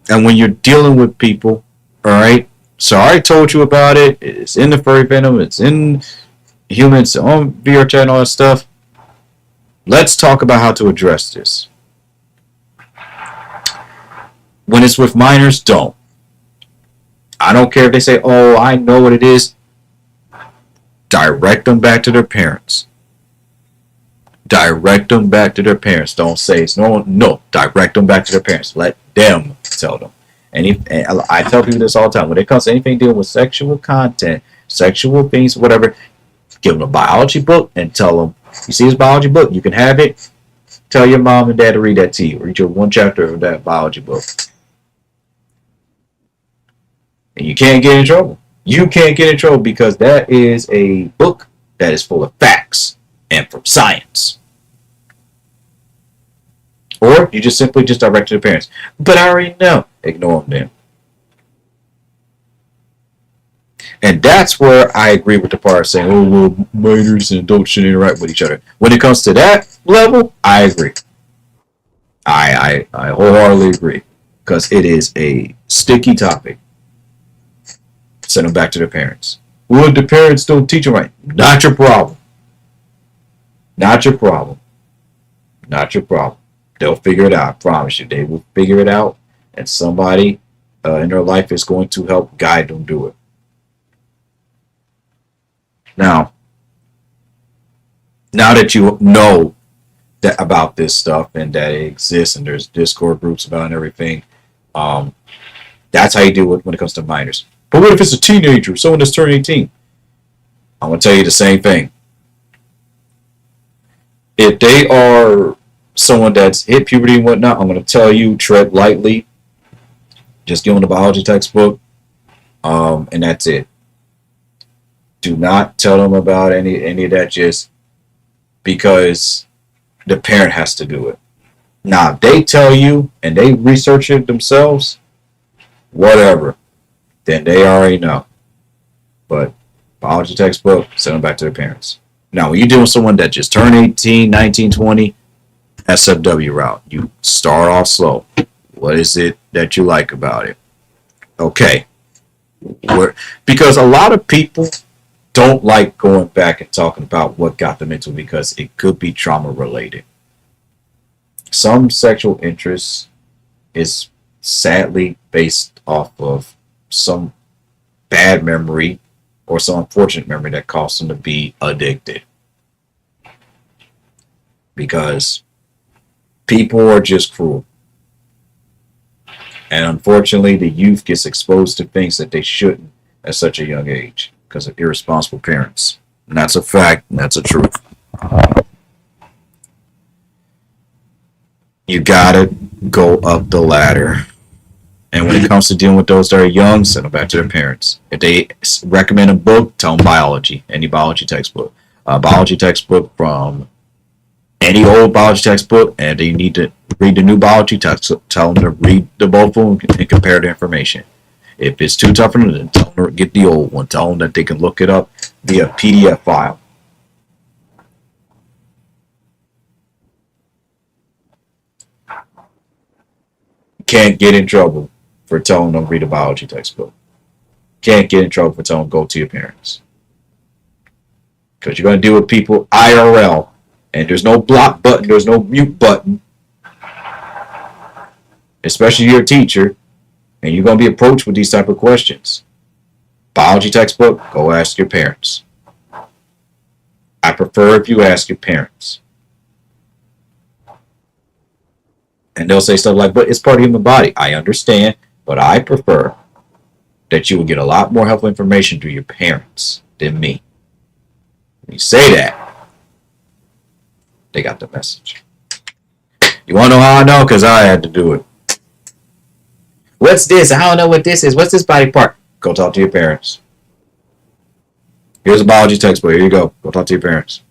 and when you're dealing with people, all right. So I already told you about it. It's in the furry venom. It's in humans on VR chat and all that stuff. Let's talk about how to address this. When it's with minors, don't. I don't care if they say, "Oh, I know what it is." Direct them back to their parents. Direct them back to their parents. Don't say it's no. Direct them back to their parents. Let them tell them. And I tell people this all the time. When it comes to anything dealing with sexual content, sexual things, whatever, give them a biology book and tell them, you see this biology book? You can have it. Tell your mom and dad to read that to you. Read your one chapter of that biology book. And you can't get in trouble. You can't get in trouble because that is a book that is full of facts and from science. Or you just simply just direct to the parents. But I already know. Ignore them then. And that's where I agree with the part saying, "Oh, well, minors and adults should interact with each other." When it comes to that level, I agree. I wholeheartedly agree. Because it is a sticky topic. Send them back to their parents. Well, the parents don't teach them right. Not your problem. Not your problem. Not your problem. They'll figure it out. I promise you. They will figure it out. And somebody in their life is going to help guide them do it. Now that you know that about this stuff and that it exists and there's Discord groups about it and everything, that's how you deal with when it comes to minors. But what if it's a teenager, someone that's turning 18? I'm going to tell you the same thing. If they are someone that's hit puberty and whatnot, I'm going to tell you, tread lightly. Just give them the biology textbook, and that's it. Do not tell them about any of that just because the parent has to do it. Now, if they tell you and they research it themselves, whatever, then they already know. But biology textbook, send them back to their parents. Now, when you're dealing with someone that just turned 18, 19, 20, SFW route. You start off slow. What is it that you like about it? Okay. Because a lot of people don't like going back and talking about what got them into it because it could be trauma related. Some sexual interest is sadly based off of some bad memory or some unfortunate memory that caused them to be addicted. Because people are just cruel. And unfortunately, the youth gets exposed to things that they shouldn't at such a young age because of irresponsible parents. And that's a fact, and that's a truth. You gotta go up the ladder. And when it comes to dealing with those that are young, send them back to their parents. If they recommend a book, tell them biology, any biology textbook. Biology textbook from any old biology textbook, and they need to read the new biology textbook, tell them to read the both of them and compare the information. If it's too tough for them, then tell them to get the old one. Tell them that they can look it up via PDF file. Can't get in trouble for telling them to read a biology textbook. Can't get in trouble for telling them to go to your parents. Because you're going to deal with people IRL. And there's no block button. There's no mute button. Especially if you're a teacher. And you're going to be approached with these type of questions. Biology textbook, go ask your parents. I prefer if you ask your parents. And they'll say stuff like, but it's part of the human body. I understand, but I prefer that you will get a lot more helpful information through your parents than me. When you say that, they got the message. You want to know how I know? Because I had to do it. What's this? I don't know what this is. What's this body part? Go talk to your parents. Here's a biology textbook. Here you go. Go talk to your parents.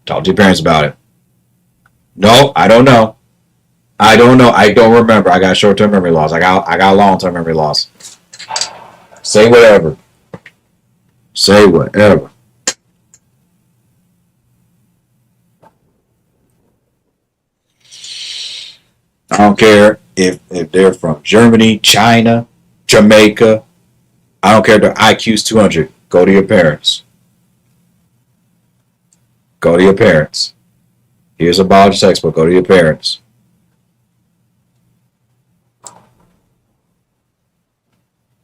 Talk to your parents about it. No, I don't know. I don't know. I don't remember. I got short-term memory loss. I got long-term memory loss. Say whatever. Say whatever. I don't care if they're from Germany, China, Jamaica. I don't care if their IQ's 200. Go to your parents. Go to your parents. Here's a biology textbook. Go to your parents.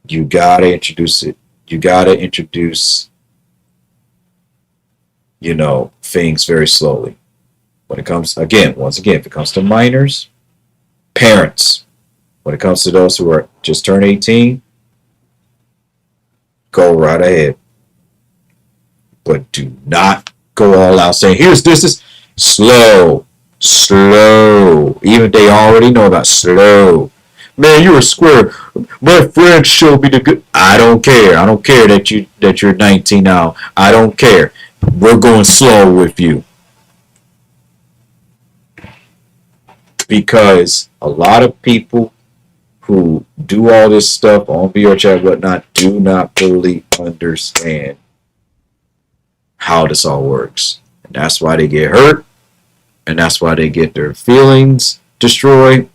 You gotta introduce it. You gotta introduce, things very slowly. When it comes, again, once again, if it comes to minors, parents. When it comes to those who are just turned 18, go right ahead. But do not go all out saying, here's this is slow. Slow. Even if they already know about slow. Man, you're a square. My friend showed me the good. I don't care. I don't care that you're 19 now. I don't care. We're going slow with you. Because a lot of people who do all this stuff on VR chat and whatnot do not fully understand how this all works. And that's why they get hurt. And that's why they get their feelings destroyed.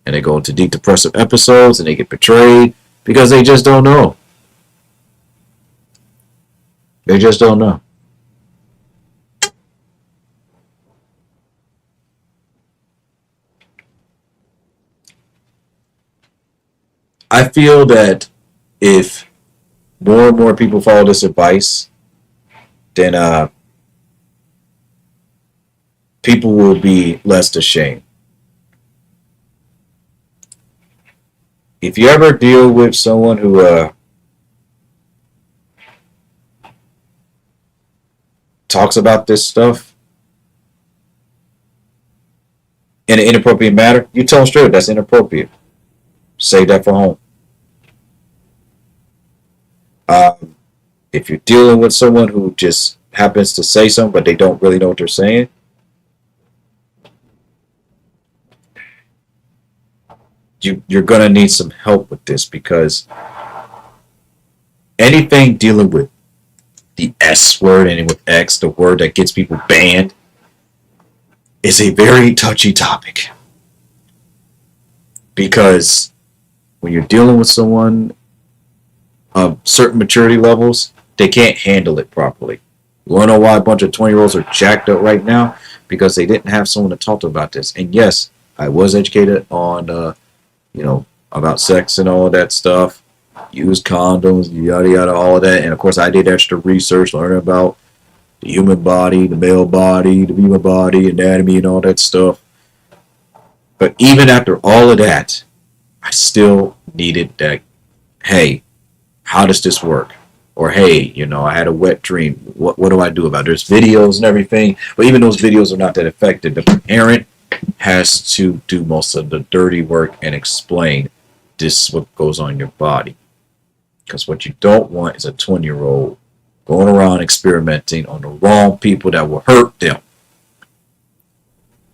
And they go into deep depressive episodes and they get betrayed because they just don't know. They just don't know. I feel that if more and more people follow this advice, then people will be less ashamed. If you ever deal with someone who talks about this stuff in an inappropriate manner, you tell them straight, that's inappropriate. Save that for home. If you're dealing with someone who just happens to say something, but they don't really know what they're saying, you're going to need some help with this, because anything dealing with the S word, and with X, the word that gets people banned, is a very touchy topic. Because when you're dealing with someone of certain maturity levels, they can't handle it properly. You want to know why a bunch of 20-year-olds are jacked up right now? Because they didn't have someone to talk to about this. And yes, I was educated on, about sex and all that stuff. Use condoms, yada yada, all of that. And of course, I did extra research, learning about the human body, the male body, the female body, anatomy, and all that stuff. But even after all of that, I still needed that. Hey, how does this work? Or hey, I had a wet dream. What do I do about it? There's videos and everything, but even those videos are not that effective. The parent has to do most of the dirty work and explain this is what goes on in your body. Because what you don't want is a 20-year-old going around experimenting on the wrong people that will hurt them.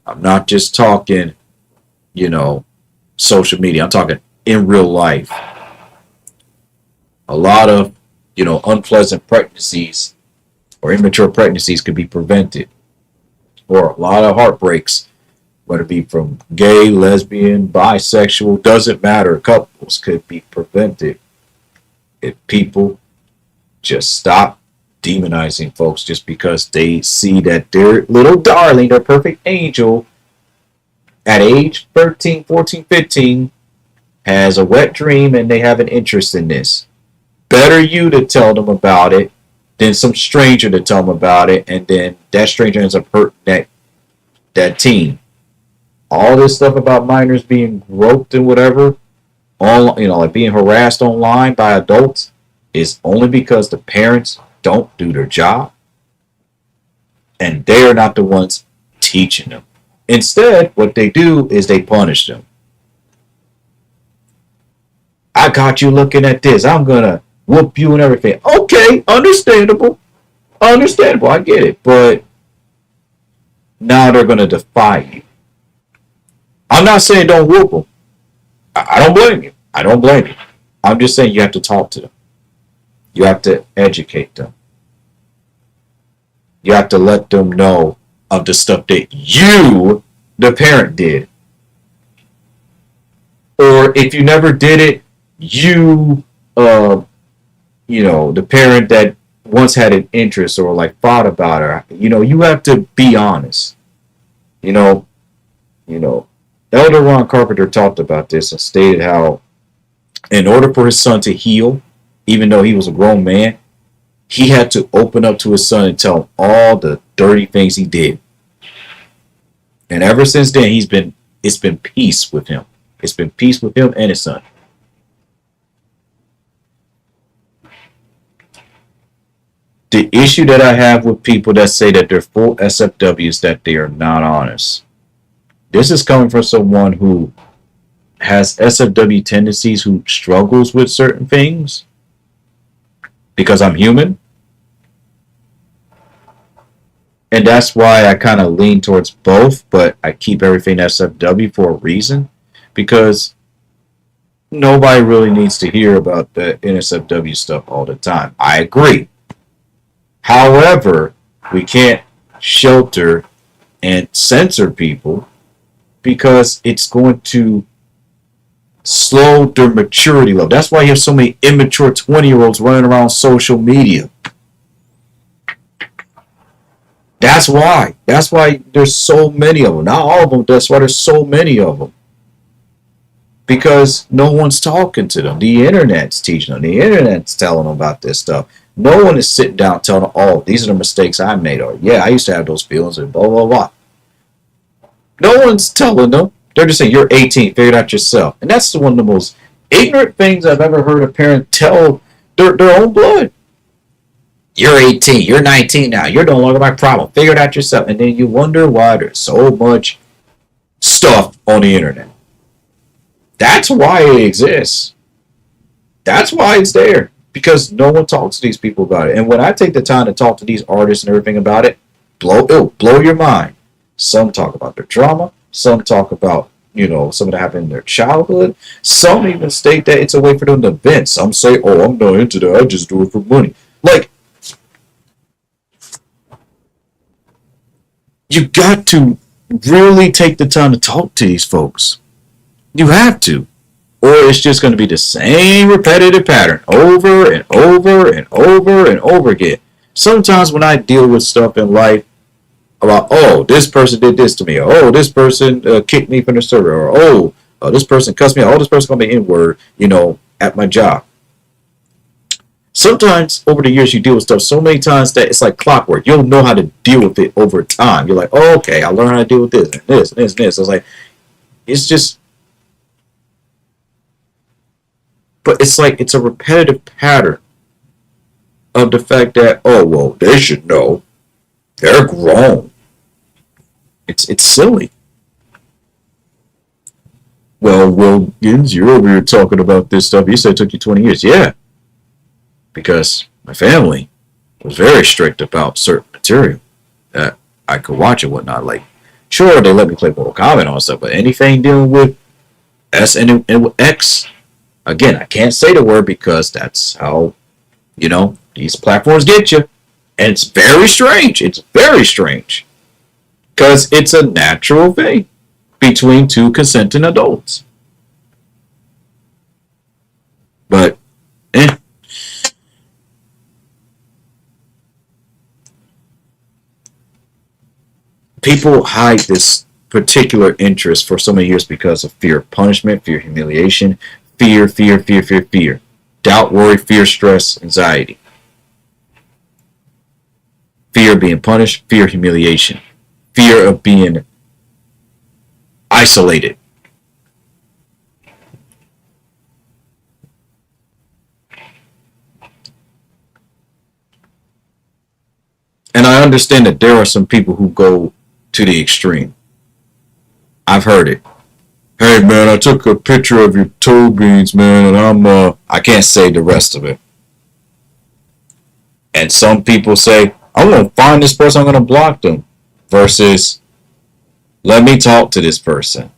I'm not just talking, social media. I'm talking in real life. A lot of, unpleasant pregnancies or immature pregnancies could be prevented. Or a lot of heartbreaks, whether it be from gay, lesbian, bisexual, doesn't matter, couples, could be prevented if people just stop demonizing folks just because they see that their little darling, their perfect angel, at age 13, 14, 15, has a wet dream and they have an interest in this. Better you to tell them about it than some stranger to tell them about it, and then that stranger ends up hurting that teen. All this stuff about minors being groped and whatever, like being harassed online by adults, is only because the parents don't do their job, and they're not the ones teaching them. Instead, what they do is they punish them. I got you looking at this. I'm gonna whoop you and everything. Okay, understandable. Understandable, I get it. But now they're gonna defy you. I'm not saying don't whoop them. I don't blame you. I don't blame you. I'm just saying you have to talk to them. You have to educate them. You have to let them know of the stuff that you, the parent, did. Or if you never did it, you, uh, the parent that once had an interest or like thought about it, you have to be honest. You know, you know, Elder Ron Carpenter talked about this and stated how, in order for his son to heal, even though he was a grown man, he had to open up to his son and tell him all the dirty things he did. And ever since then, it's been peace with him. It's been peace with him and his son. The issue that I have with people that say that they're full SFWs, that they are not honest. This is coming from someone who has SFW tendencies, who struggles with certain things, because I'm human. And that's why I kind of lean towards both, but I keep everything SFW for a reason, because nobody really needs to hear about the NSFW stuff all the time. I agree. However, we can't shelter and censor people, because it's going to slow their maturity level. That's why you have so many immature 20-year-olds running around social media. That's why. That's why there's so many of them. Not all of them. That's why there's so many of them. Because no one's talking to them. The internet's teaching them. The internet's telling them about this stuff. No one is sitting down telling them, oh, these are the mistakes I made. Or, yeah, I used to have those feelings and blah, blah, blah. No one's telling them. They're just saying, you're 18, figure it out yourself. And that's one of the most ignorant things I've ever heard a parent tell their own blood. You're 18, you're 19 now, you're no longer my problem, figure it out yourself. And then you wonder why there's so much stuff on the internet. That's why it exists. That's why it's there. Because no one talks to these people about it. And when I take the time to talk to these artists and everything about it, it'll blow your mind. Some talk about their trauma. Some talk about, something that happened in their childhood. Some even state that it's a way for them to vent. Some say, oh, I'm not into that, I just do it for money. Like, you got to really take the time to talk to these folks. You have to. Or it's just going to be the same repetitive pattern over and over and over and over again. Sometimes when I deal with stuff in life about, oh, this person did this to me, or oh, this person kicked me from the server, or oh, this person cussed me out, oh, this person called me N-word, at my job. Sometimes over the years you deal with stuff so many times that it's like clockwork. You'll know how to deal with it over time. You're like, oh, okay, I learned how to deal with this and this and this and this. I was like, it's just, but it's like it's a repetitive pattern of the fact that, oh, well, they should know. They're grown. It's silly. Well, Gins, you're over here talking about this stuff. You said it took you 20 years. Yeah. Because my family was very strict about certain material that I could watch and whatnot. Like, sure, they let me play Mortal Kombat and all stuff, but anything dealing with S and X, again, I can't say the word because that's how, these platforms get you. And it's very strange. It's very strange. Because it's a natural thing between two consenting adults. But, people hide this particular interest for so many years because of fear of punishment, fear of humiliation, fear. Doubt, worry, fear, stress, anxiety. Fear of being punished, fear of humiliation, fear of being isolated. And I understand that there are some people who go to the extreme. I've heard it. Hey man, I took a picture of your toe beans, man, and I can't say the rest of it. And some people say, I'm going to find this person, I'm going to block them. Versus, let me talk to this person.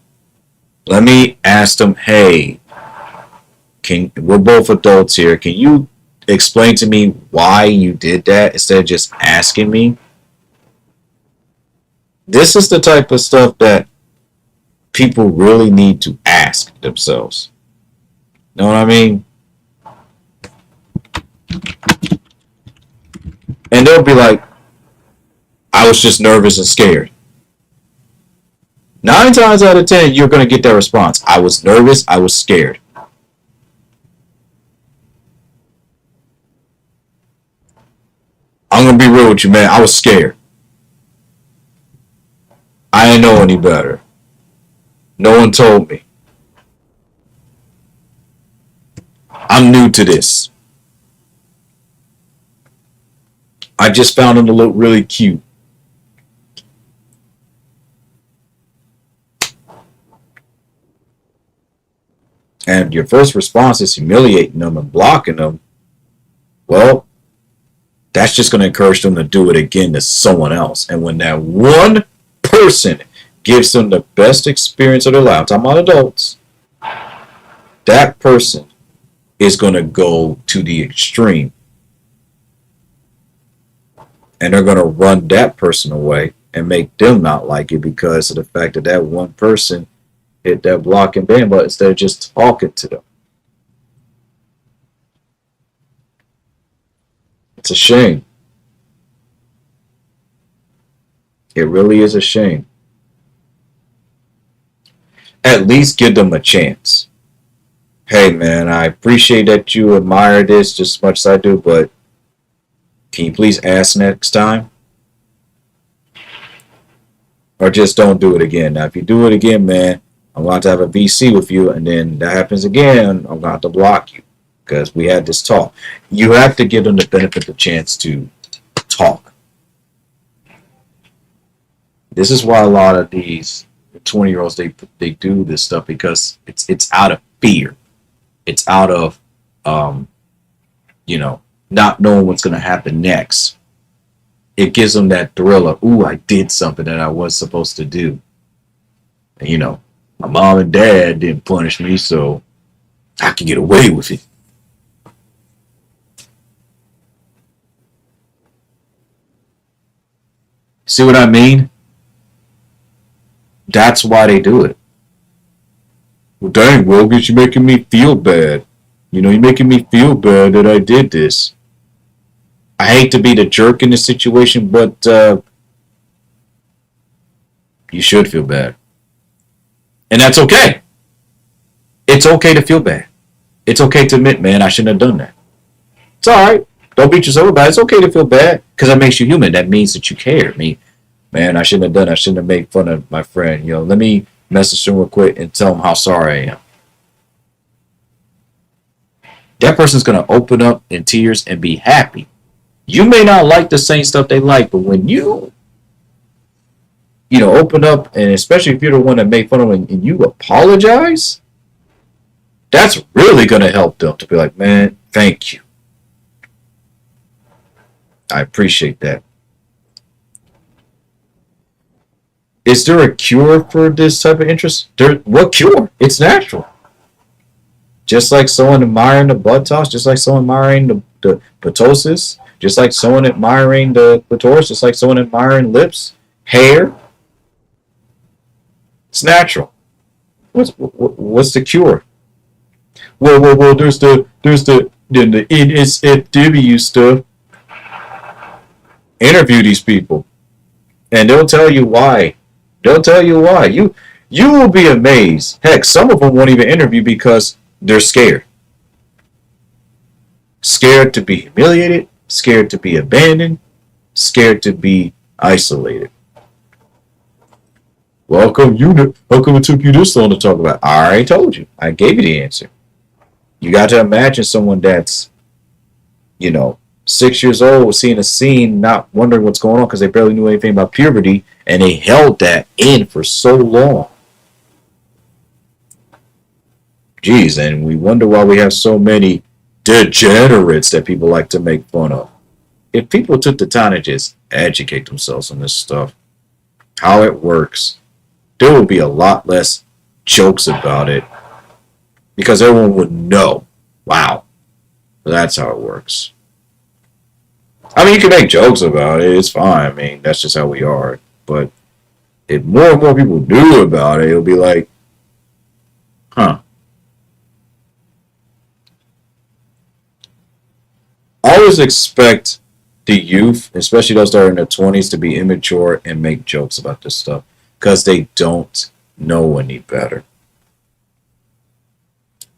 Let me ask them, hey, we're both adults here. Can you explain to me why you did that instead of just asking me? This is the type of stuff that people really need to ask. ask themselves. Know what I mean? And they'll be like, I was just nervous and scared. 9 times out of 10, you're going to get that response. I was nervous. I was scared. I'm going to be real with you, man. I was scared. I didn't know any better. No one told me. I'm new to this. I just found him to look really cute. And your first response is humiliating them and blocking them. Well, that's just going to encourage them to do it again to someone else. And when that one person gives them the best experience of their life, I'm talking about adults, that person is going to go to the extreme. And they're going to run that person away and make them not like it because of the fact that that one person hit that block and ban button instead of just talking to them. It's a shame. It really is a shame. At least give them a chance. Hey man, I appreciate that you admire this just as much as I do, but can you please ask next time? Or just don't do it again. Now, if you do it again, man, I'm going to have a VC with you, and then that happens again, I'm going to have to block you because we had this talk. You have to give them the benefit of the chance to talk. This is why a lot of these 20-year-olds, they do this stuff because it's out of fear. It's out of, not knowing what's going to happen next. It gives them that thrill of, ooh, I did something that I was supposed to do. And, my mom and dad didn't punish me, so I can get away with it. See what I mean? That's why they do it. Well, dang, Wilkins, you're making me feel bad. You're making me feel bad that I did this. I hate to be the jerk in this situation, but you should feel bad. And that's okay. It's okay to feel bad. It's okay to admit, man, I shouldn't have done that. It's all right. Don't beat yourself up. It's okay to feel bad because that makes you human. That means that you care. Man, I shouldn't have done it. I shouldn't have made fun of my friend. Let me message him real quick and tell him how sorry I am. That person's going to open up in tears and be happy. You may not like the same stuff they like, but when you open up, and especially if you're the one that made fun of them and you apologize, that's really going to help them to be like, man, thank you. I appreciate that. Is there a cure for this type of interest? What cure? It's natural. Just like someone admiring the buttocks, just like someone admiring the ptosis, just like someone admiring the clitoris, just like someone admiring lips, hair. It's natural. What's the cure? Well, there's the NSFW stuff. Interview these people, and they'll tell you why. You will be amazed. Heck, some of them won't even interview because they're scared. Scared to be humiliated, scared to be abandoned, scared to be isolated. Well, how come it took you this long to talk about? I already told you. I gave you the answer. You got to imagine someone that's, 6 years old, seeing a scene, not wondering what's going on because they barely knew anything about puberty, and they held that in for so long. Geez, and we wonder why we have so many degenerates that people like to make fun of. If people took the time to just educate themselves on this stuff, how it works, there would be a lot less jokes about it because everyone would know, wow, that's how it works. I mean, you can make jokes about it. It's fine. That's just how we are. But if more and more people knew about it, it'll be like, Huh. I always expect the youth, especially those that are in their 20s, to be immature and make jokes about this stuff because they don't know any better.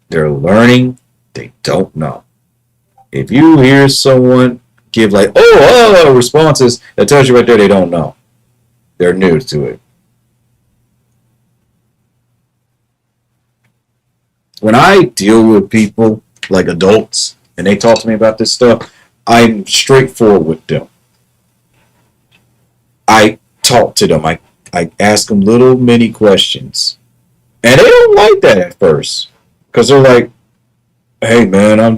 They're learning, they don't know. If you hear someone give like, responses, that tells you right there they don't know. They're new to it. When I deal with people like adults and they talk to me about this stuff, I'm straightforward with them. I talk to them. I ask them little mini questions. And they don't like that at first. Because they're like, hey man, I'm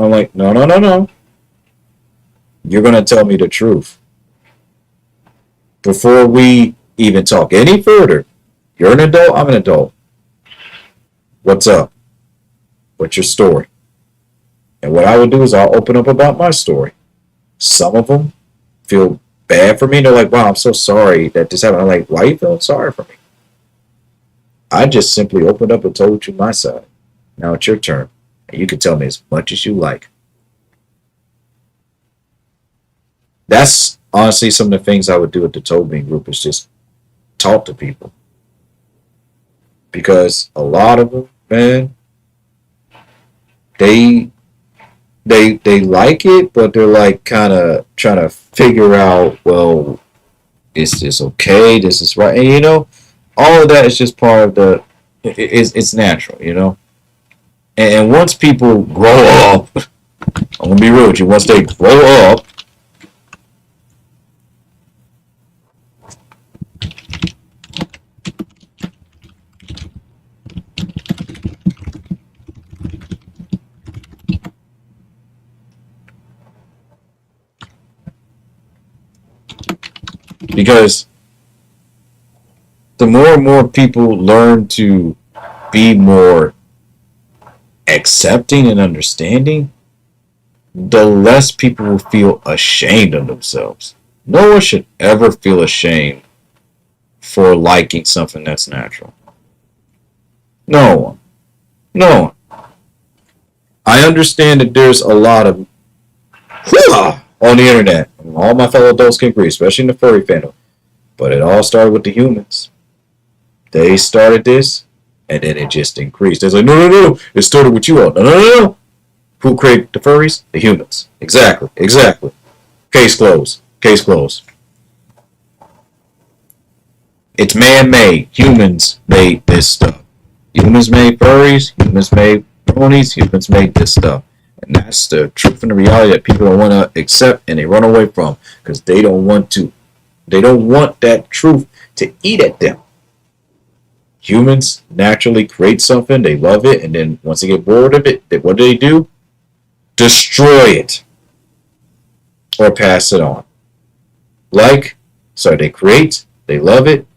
like, no, no, no, no. You're going to tell me the truth. Before we even talk any further, you're an adult, I'm an adult. What's up? What's your story? And what I would do is I'll open up about my story. Some of them feel bad for me. They're like, wow, I'm so sorry that this happened. I'm like, why are you feeling sorry for me? I just simply opened up and told you my side. Now it's your turn. And you can tell me as much as you like. That's honestly some of the things I would do at the Tobin group is just talk to people. Because a lot of them, man, they they like it, but they're like kind of trying to figure out, well, is this okay? This is right, and all of that is just part of the. It's natural, And once people grow up, I'm gonna be real with you. Once they grow up, because the more and more people learn to be more accepting and understanding, the less people will feel ashamed of themselves. No one should ever feel ashamed for liking something that's natural. No one. No one. I understand that there's a lot of hoo-ha on the internet. And all my fellow adults can agree, especially in the furry fandom. But it all started with the humans. They started this, and then it just increased. It's like, no, no, no. It started with you all. No, no, no, no. Who created the furries? The humans. Exactly. Exactly. Case closed. Case closed. It's man-made. Humans made this stuff. Humans made furries. Humans made ponies. Humans made this stuff. And that's the truth and the reality that people don't want to accept and they run away from because they don't want to. They don't want that truth to eat at them. Humans naturally create something, they love it, and then once they get bored of it, what do? Destroy it or pass it on. So they create, they love it,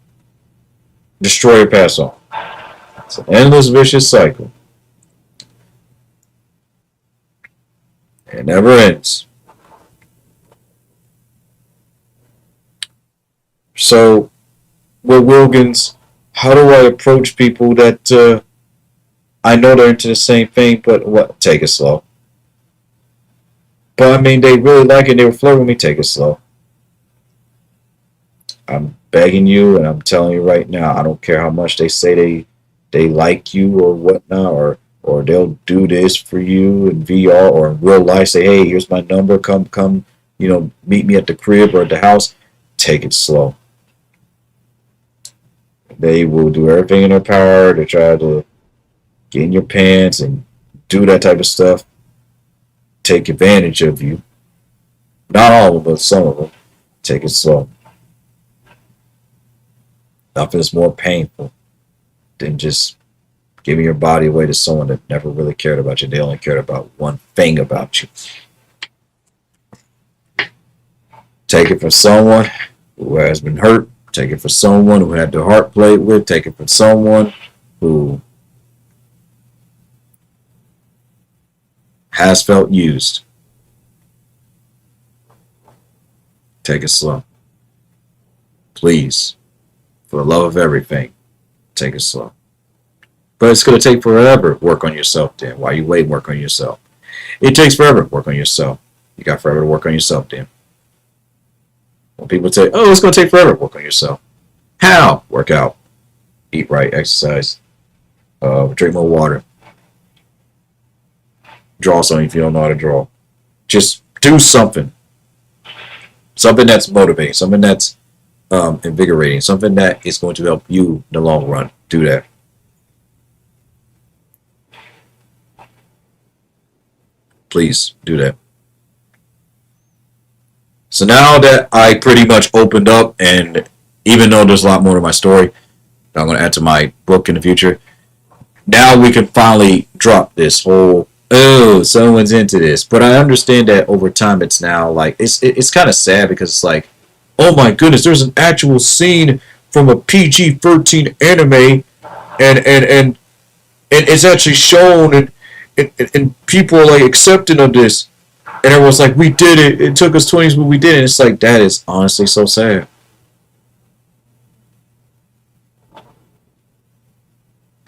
destroy or pass on. It's an endless vicious cycle. It never ends. So, with Wilkins, how do I approach people that I know they're into the same thing, but what? Take it slow. But I mean, they really like it. They were flirting with me. Take it slow. I'm begging you, and I'm telling you right now. I don't care how much they say they like you or whatnot, or they'll do this for you in VR or in real life. Say, hey, here's my number. Come, meet me at the crib or at the house. Take it slow. They will do everything in their power to try to get in your pants and do that type of stuff. Take advantage of you. Not all of them, but some of them. Take it slow. Nothing is more painful than just giving your body away to someone that never really cared about you. They only cared about one thing about you. Take it from someone who has been hurt. Take it from someone who had their heart played with. Take it from someone who has felt used. Take it slow. Please, for the love of everything, take it slow. But it's going to take forever to work on yourself then. While you wait, work on yourself. It takes forever to work on yourself. You got forever to work on yourself then. When people say, oh, it's going to take forever to work on yourself. How? Work out. Eat right. Exercise. Drink more water. Draw something if you don't know how to draw. Just do something. Something that's motivating. Something that's invigorating. Something that is going to help you in the long run. Do that. Please do that. So now that I pretty much opened up, and even though there's a lot more to my story that I'm going to add to my book in the future, now we can finally drop this whole, oh, someone's into this. But I understand that over time it's now like, it's kind of sad because it's like, oh my goodness, there's an actual scene from a PG-13 anime, and it's actually shown, and people are like accepting of this. And everyone's like, we did it. It took us 20 years, but we did it. It's like, that is honestly so sad.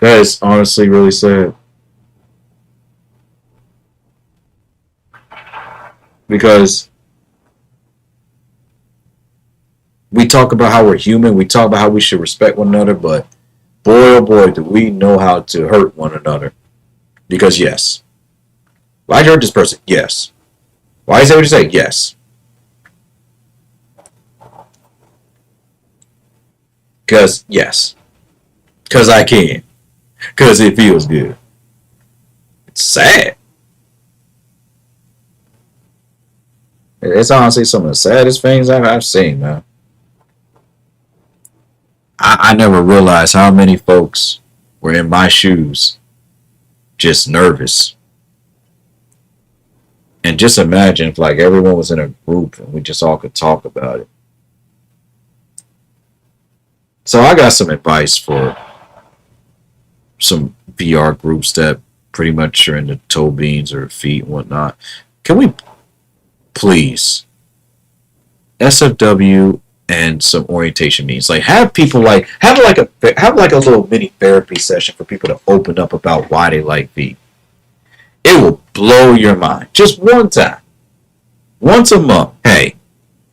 That is honestly really sad. Because we talk about how we're human. We talk about how we should respect one another. But boy, oh boy, do we know how to hurt one another. Because yes. Why'd you hurt this person? Yes. Why is that what you say? Yes. Because, yes. Because I can. Because it feels good. It's sad. It's honestly some of the saddest things I've seen, man. I never realized how many folks were in my shoes just nervous. And just imagine if like everyone was in a group and we just all could talk about it. So I got some advice for some VR groups that pretty much are into toe beans or feet and whatnot. Can we please SFW and some orientation meetings? Like have people like have like a little mini therapy session for people to open up about why they like feet. It will blow your mind. Just one time. Once a month. Hey,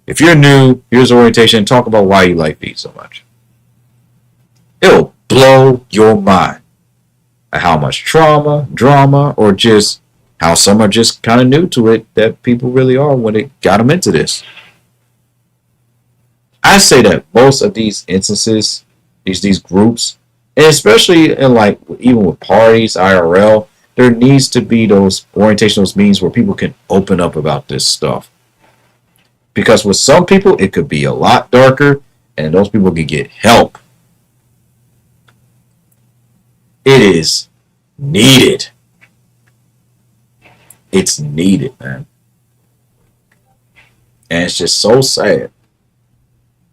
if you're new, here's orientation. Talk about why you like feet so much. It will blow your mind at how much trauma, drama, or just how some are just kind of new to it that people really are when it got them into this. I say that most of these instances, these groups, and especially in like even with parties, IRL, there needs to be those orientation, those meetings where people can open up about this stuff. Because with some people, it could be a lot darker, and those people can get help. It is needed. It's needed, man. And it's just so sad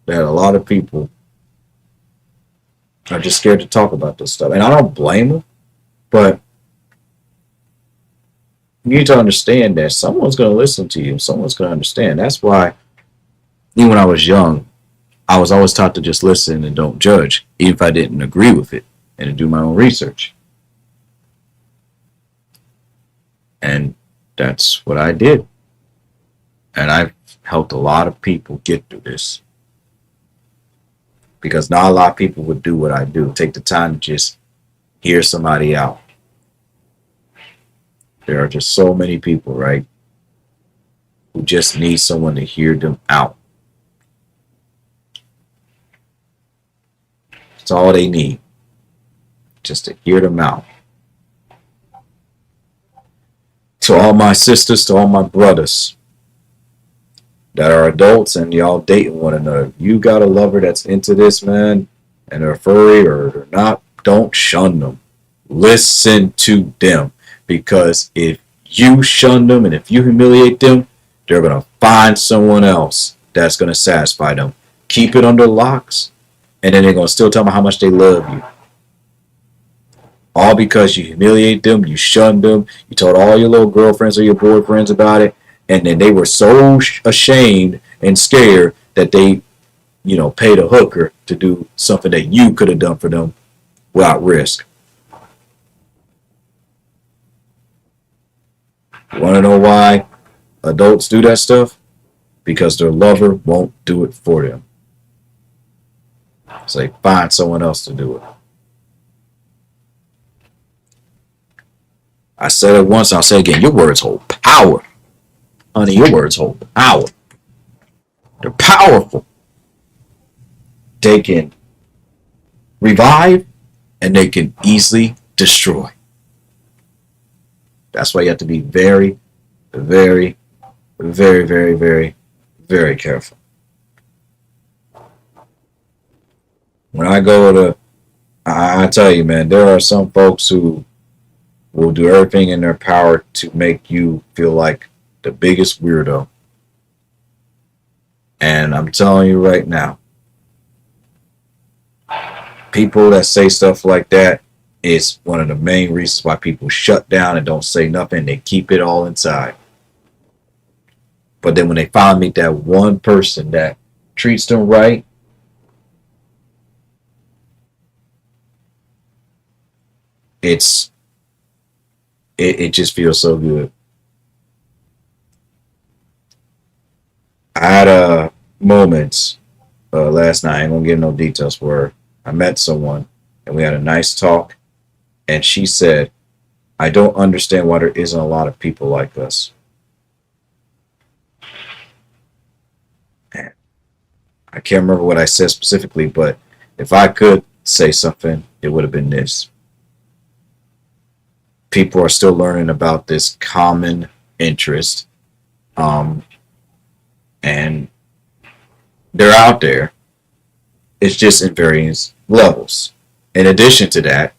that a lot of people are just scared to talk about this stuff. And I don't blame them, but you need to understand that someone's going to listen to you. Someone's going to understand. That's why, even when I was young, I was always taught to just listen and don't judge, even if I didn't agree with it, and to do my own research. And that's what I did. And I've helped a lot of people get through this. Because not a lot of people would do what I do. Take the time to just hear somebody out. There are just so many people, right, who just need someone to hear them out. That's all they need. Just to hear them out. To all my sisters, to all my brothers that are adults and y'all dating one another, you got a lover that's into this, man, and they're furry or they're not, don't shun them. Listen to them. Because if you shun them and if you humiliate them, they're going to find someone else that's going to satisfy them. Keep it under locks, and then they're going to still tell them how much they love you. All because you humiliate them, you shunned them, you told all your little girlfriends or your boyfriends about it, and then they were so ashamed and scared that they, paid a hooker to do something that you could have done for them without risk. You want to know why adults do that stuff? Because their lover won't do it for them. So they find someone else to do it. I said it once, I'll say it again. Your words hold power. Honey, your words hold power. They're powerful. They can revive and they can easily destroy. That's why you have to be very, very, very, very, very, very careful. When I go to, I tell you, man, there are some folks who will do everything in their power to make you feel like the biggest weirdo. And I'm telling you right now, people that say stuff like that is one of the main reasons why people shut down and don't say nothing. They keep it all inside. But then when they finally meet that one person that treats them right, it just feels so good. I had moments last night. I ain't gonna give no details, where I met someone and we had a nice talk, and she said, "I don't understand why there isn't a lot of people like us." And I can't remember what I said specifically, but if I could say something, it would have been this: people are still learning about this common interest, and they're out there. It's just in various levels. In addition to that,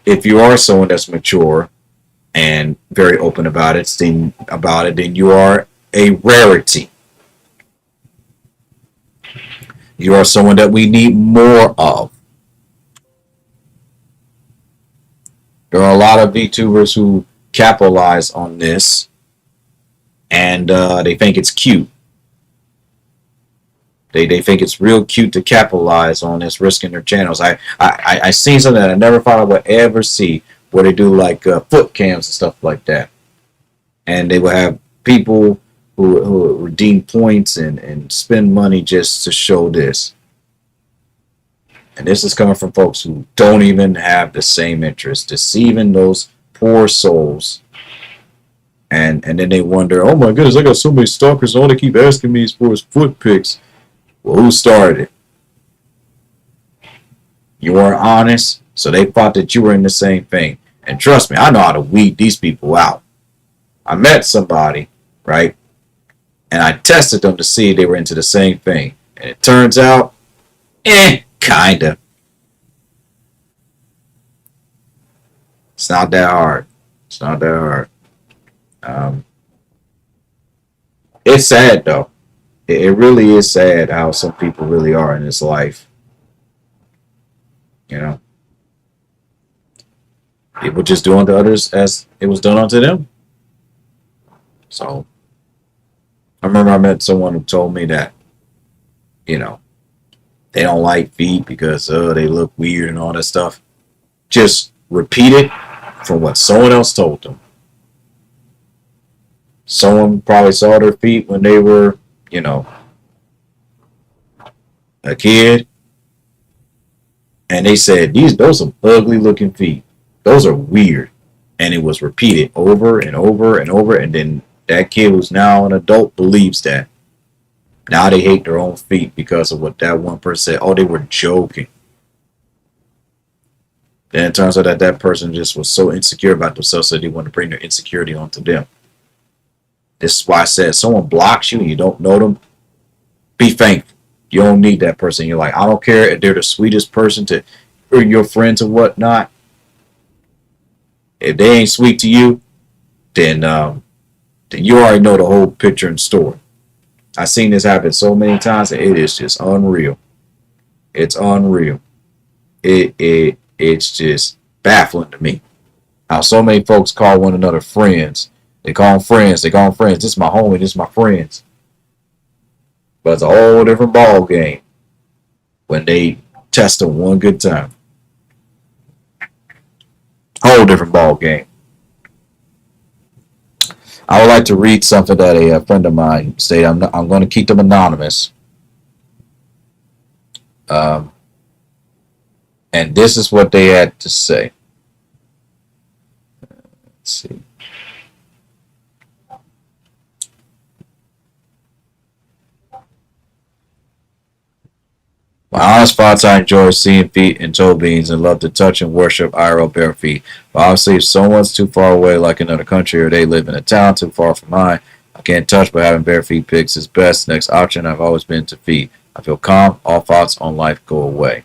if you are someone that's mature and very open about it, then you are a rarity. You are someone that we need more of. There are a lot of VTubers who capitalize on this, and they think it's cute. They think it's real cute to capitalize on this, risking their channels. I seen something that I never thought I would ever see, where they do like foot cams and stuff like that, and they will have people who redeem points and spend money just to show this. And this is coming from folks who don't even have the same interest, deceiving those poor souls. And then they wonder, oh my goodness, I got so many stalkers, all they keep asking me is for his foot pics. Well, who started it? You weren't honest, so they thought that you were in the same thing. And trust me, I know how to weed these people out. I met somebody, right? And I tested them to see if they were into the same thing. And it turns out, kinda. It's not that hard. It's not that hard. It's sad though. It really is sad how some people really are in this life. You know, people just do unto others as it was done unto them. So I remember I met someone who told me that, you know, they don't like feet because they look weird and all that stuff. Just repeat it from what someone else told them. Someone probably saw their feet when they were, you know, a kid, and they said, those are ugly looking feet. Those are weird. And it was repeated over and over and over, and then that kid who's now an adult believes that. Now they hate their own feet because of what that one person said. Oh, they were joking. Then it turns out that that person just was so insecure about themselves that they want to bring their insecurity onto them. This is why I said, someone blocks you and you don't know them, be thankful. You don't need that person. You're like, I don't care if they're the sweetest person to or your friends or whatnot. If they ain't sweet to you, then you already know the whole picture and story. I've seen this happen so many times that it is just unreal. It's unreal. It's just baffling to me how so many folks call one another friends. They call them friends. They call them friends. This is my homie. This is my friends. But it's a whole different ball game when they test them one good time. Whole different ball game. I would like to read something that a friend of mine stated. I'm going to keep them anonymous. Um, and this is what they had to say. Let's see. My honest thoughts, I enjoy seeing feet and toe beans and love to touch and worship IRL bare feet. But obviously, if someone's too far away, like in another country, or they live in a town too far from mine, I can't touch, but having bare feet pics is best. Next option, I've always been to feet. I feel calm, all thoughts on life go away.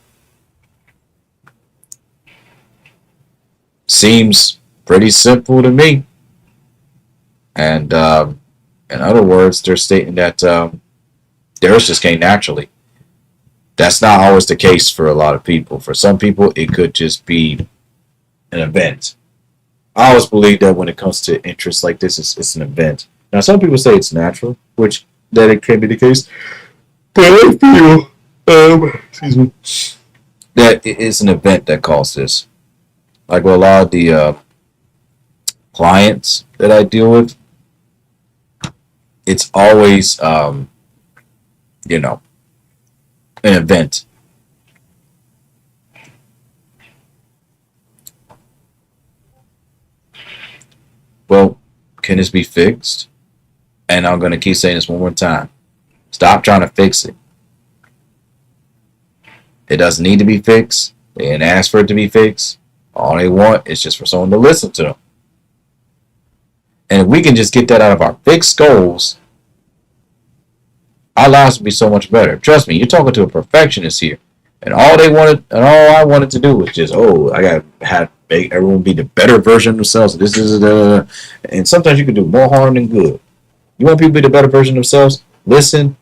Seems pretty simple to me. And in other words, they're stating that theirs just came naturally. That's not always the case for a lot of people. For some people, it could just be an event. I always believe that when it comes to interests like this, it's an event. Now, some people say it's natural, which that it can be the case, but I feel, excuse me, that it is an event that caused this. Like with a lot of the clients that I deal with, it's always, you know, an event. Well, can this be fixed? And I'm going to keep saying this one more time. Stop trying to fix it. It doesn't need to be fixed. They didn't ask for it to be fixed. All they want is just for someone to listen to them. And if we can just get that out of our fixed goals, our lives would be so much better. Trust me, you're talking to a perfectionist here. And all they wanted, and all I wanted to do was just, I got to have everyone be the better version of themselves. This is the, and sometimes you can do more harm than good. You want people to be the better version of themselves? Listen,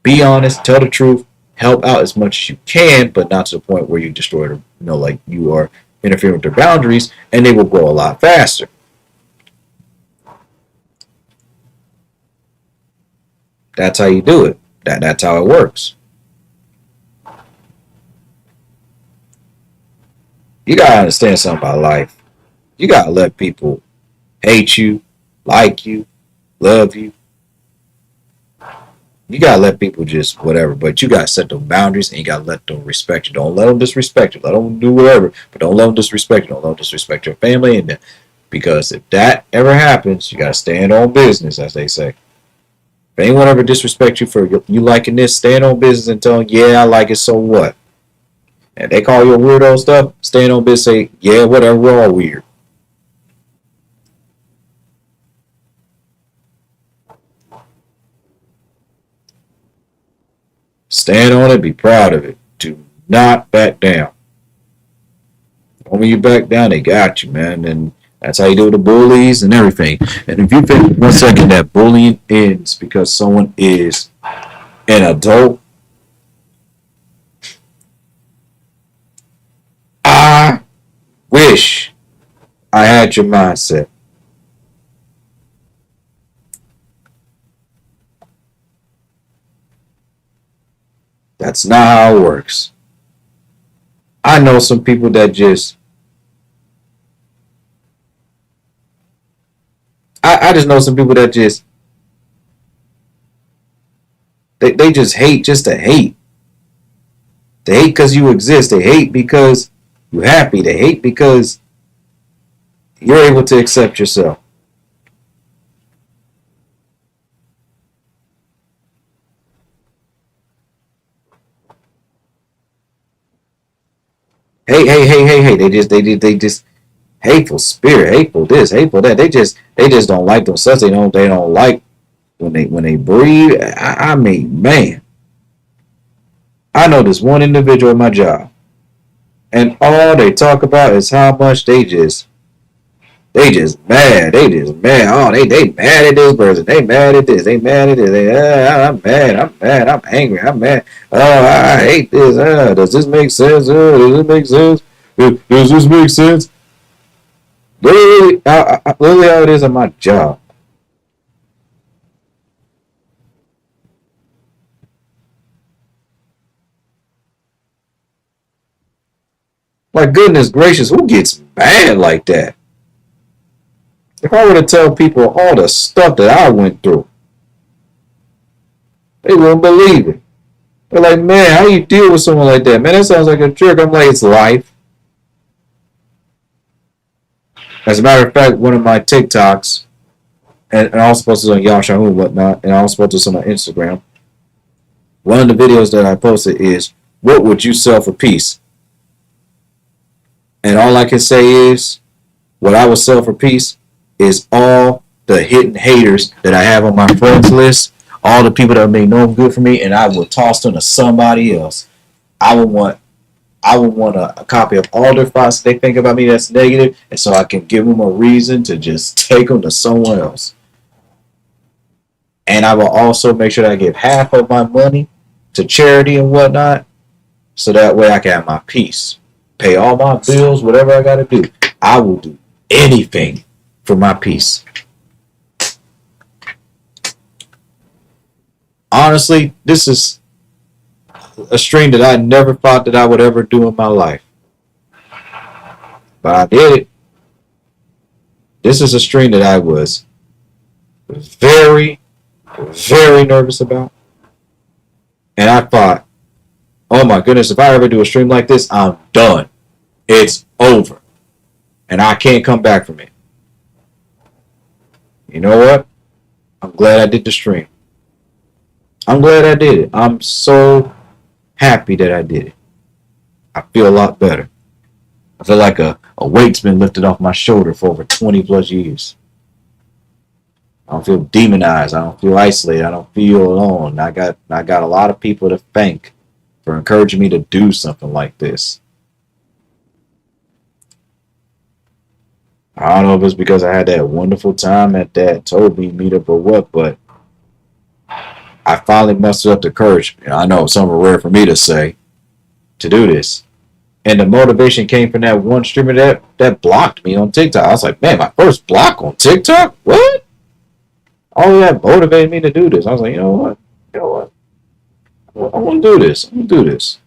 be honest, tell the truth, help out as much as you can, but not to the point where you destroy them. Like you are interfering with their boundaries, and they will grow a lot faster. That's how you do it. That's how it works. You gotta understand something about life. You gotta let people hate you, like you, love you. You gotta let people just whatever, but you gotta set those boundaries and you gotta let them respect you. Don't let them disrespect you. Let them do whatever, but don't let them disrespect you. Don't let them disrespect your family, and because if that ever happens, you gotta stand on business, as they say. If anyone ever disrespect you for you liking this, stand on business and tell them, yeah, I like it. So what? And they call you a weirdo stuff. Stand on business, say, yeah, whatever. We're all weird. Stand on it. Be proud of it. Do not back down. When you back down, they got you, man. And that's how you do with the bullies and everything. And if you think 1 second that bullying ends because someone is an adult, I wish I had your mindset. That's not how it works. I know some people that just, I just know some people that just, they just hate just to hate. They hate because you exist. They hate because you're happy. They hate because you're able to accept yourself. Hey. They just hateful spirit, hateful this, hateful that. They just don't like themselves. They don't like when they breathe. I mean, man, I know this one individual at my job, and all they talk about is how much they just mad. They just mad. Oh, they mad at this person. They mad at this. They mad at this. I'm mad. I'm mad. I'm angry. I'm mad. Oh, I hate this. Does this make sense? Does this make sense? Does this make sense? Literally how it is at my job. Like, goodness gracious, who gets mad like that? If I were to tell people all the stuff that I went through, they wouldn't believe it. They're like, man, how you deal with someone like that? Man, that sounds like a jerk. I'm like, it's life. As a matter of fact, one of my TikToks, and I also posted on Yashahu and whatnot, and I also posted this on my Instagram. One of the videos that I posted is, what would you sell for peace? And all I can say is, what I would sell for peace is all the hidden haters that I have on my friends list, all the people that made no good for me, and I would toss them to somebody else. I would want a copy of all their thoughts they think about me that's negative, and so I can give them a reason to just take them to someone else. And I will also make sure that I give half of my money to charity and whatnot, so that way I can have my peace. Pay all my bills, whatever I got to do. I will do anything for my peace. Honestly, this is a stream that I never thought that I would ever do in my life. But I did it. This is a stream that I was very, very nervous about. And I thought, oh my goodness, if I ever do a stream like this, I'm done. It's over. And I can't come back from it. You know what? I'm glad I did the stream. I'm glad I did it. I'm so happy that I did it. I feel a lot better. I feel like a weight's been lifted off my shoulder for over 20 plus years. I don't feel demonized. I don't feel isolated. I don't feel alone. I got a lot of people to thank for encouraging me to do something like this. I don't know if it's because I had that wonderful time at that Toby meetup or what, but I finally mustered up the courage. I know some are rare for me to say, to do this. And the motivation came from that one streamer that blocked me on TikTok. I was like, man, my first block on TikTok? What? All that motivated me to do this. I was like, you know what? I want to do this. I'm going to do this.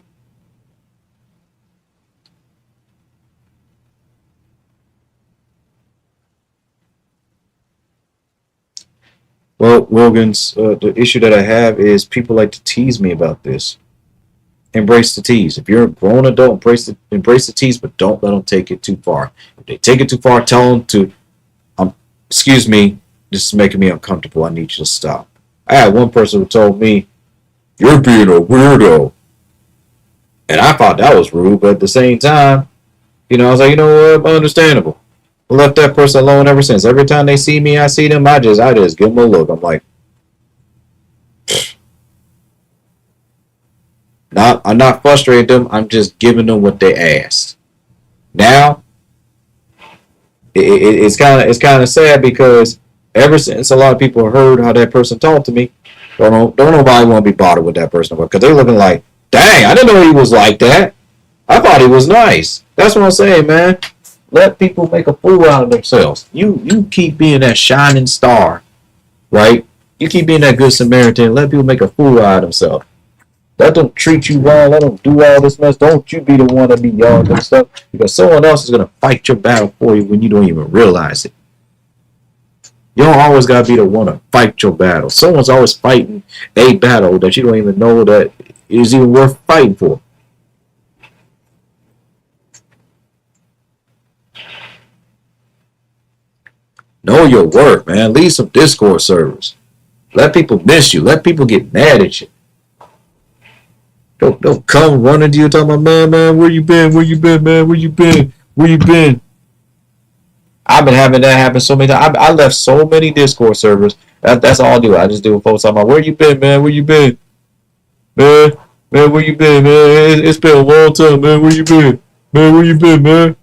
Well, Wilkins, the issue that I have is people like to tease me about this. Embrace the tease. If you're a grown adult, embrace the tease, but don't let them take it too far. If they take it too far, tell them to, excuse me, this is making me uncomfortable. I need you to stop. I had one person who told me, you're being a weirdo. And I thought that was rude, but at the same time, I was like, you know what, understandable. I left that person alone ever since. Every time they see me, I see them, I just give them a look. I'm like, I'm not frustrating them. I'm just giving them what they asked. Now, it's kind of sad because ever since a lot of people heard how that person talked to me, don't nobody want to be bothered with that person because they looking like, dang, I didn't know he was like that. I thought he was nice. That's what I'm saying, man. Let people make a fool out of themselves. You keep being that shining star, right? You keep being that good Samaritan. Let people make a fool out of themselves. Let them treat you wrong. Let them do all this mess. Don't you be the one to be yelling and stuff because someone else is going to fight your battle for you when you don't even realize it. You don't always got to be the one to fight your battle. Someone's always fighting a battle that you don't even know that is even worth fighting for. Know your worth, man. Leave some Discord servers. Let people miss you. Let people get mad at you. Don't come running to you talking about, man, where you been? Where you been, man? Where you been? Where you been? I've been having that happen so many times. I left so many Discord servers. That's all I do. I just do with folks talking about, where you been, man? Where you been? Man, where you been, man? It's been a long time, man. Where you been? Man, where you been, man?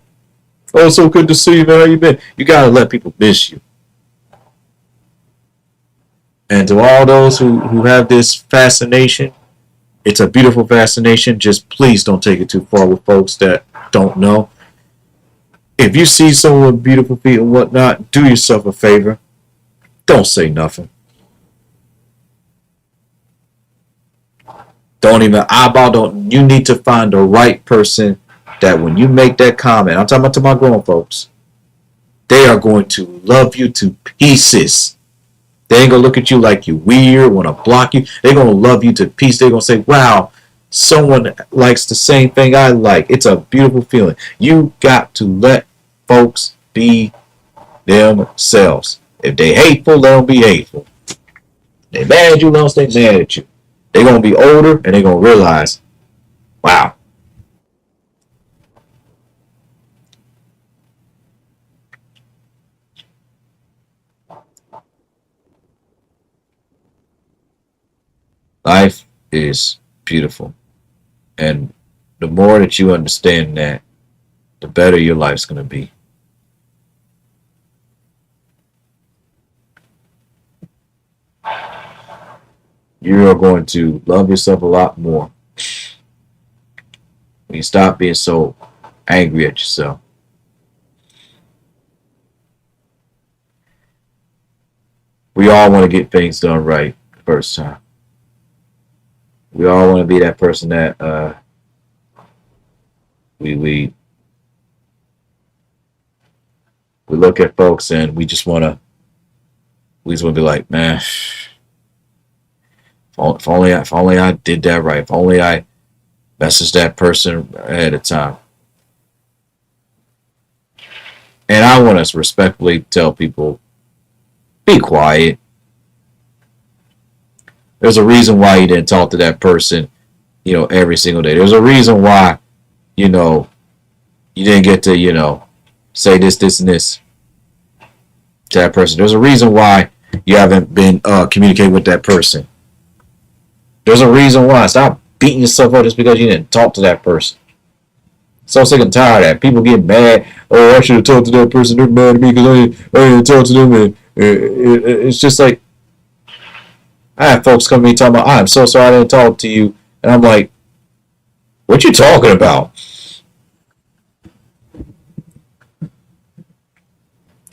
Oh, so good to see you, man. How you been? You gotta let people miss you. And to all those who have this fascination, it's a beautiful fascination. Just please don't take it too far with folks that don't know. If you see someone with beautiful feet and whatnot, do yourself a favor. Don't say nothing. Don't even eyeball. You need to find the right person that when you make that comment, I'm talking about to my grown folks, they are going to love you to pieces. They ain't gonna look at you like you weird, want to block you. They're gonna love you to pieces. They're gonna say, wow, someone likes the same thing I like. It's a beautiful feeling. You got to let folks be themselves. If they hateful, let them be hateful. If they mad at you, let them stay mad at you. They're gonna be older and they're gonna realize, wow. Life is beautiful. And the more that you understand that, the better your life's going to be. You are going to love yourself a lot more when you stop being so angry at yourself. We all want to get things done right the first time. We all want to be that person that we look at folks and we just want to be like, man, if only I did that right. If only I messaged that person ahead of time. And I want to respectfully tell people, be quiet. There's a reason why you didn't talk to that person, every single day. There's a reason why, you didn't get to, say this, and this to that person. There's a reason why you haven't been communicating with that person. There's a reason why. Stop beating yourself up just because you didn't talk to that person. So sick and tired of that. People get mad. Oh, I should have talked to that person. They're mad at me because I didn't talk to them. And it's just like, I have folks come to me talking about, I'm so sorry I didn't talk to you. And I'm like, what you talking about?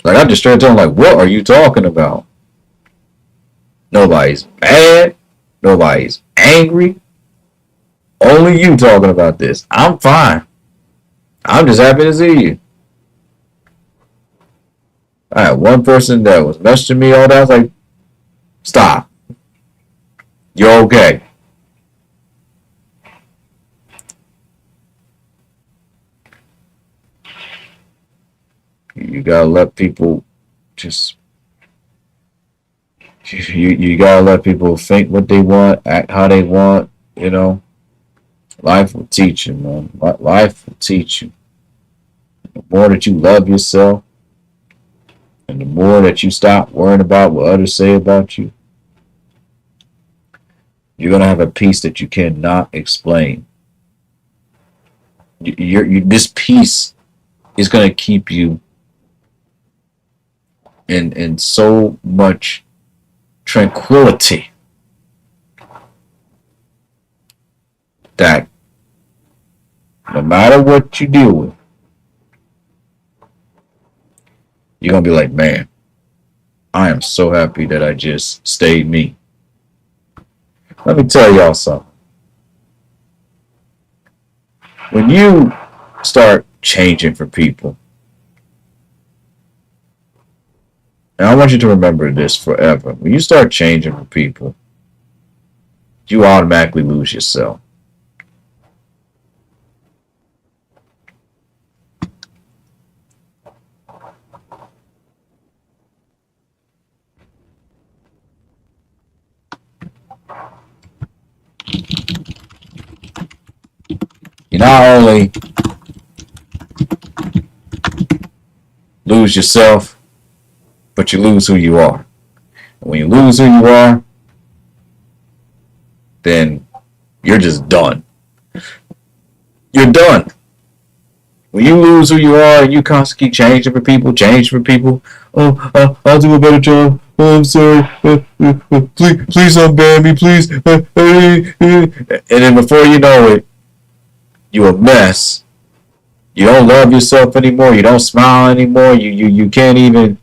Like, I just straight tell them, like, what are you talking about? Nobody's mad. Nobody's angry. Only you talking about this. I'm fine. I'm just happy to see you. I had one person that was messaging me all day. I was like, stop. You're okay. You gotta let people just. You gotta let people think what they want, act how they want. Life will teach you, man. Life will teach you. The more that you love yourself, and the more that you stop worrying about what others say about you, you're gonna have a peace that you cannot explain. This peace is gonna keep you in so much tranquility that no matter what you deal with, you're gonna be like, man, I am so happy that I just stayed me. Let me tell y'all something. When you start changing for people, and I want you to remember this forever. When you start changing for people, you automatically lose yourself. You not only lose yourself, but you lose who you are. And when you lose who you are, then you're just done. You're done. When you lose who you are and you constantly changing for people, oh, I'll do a better job. Oh, I'm sorry. Please don't ban me, please. And then before you know it, you're a mess. You don't love yourself anymore. You don't smile anymore. You can't even.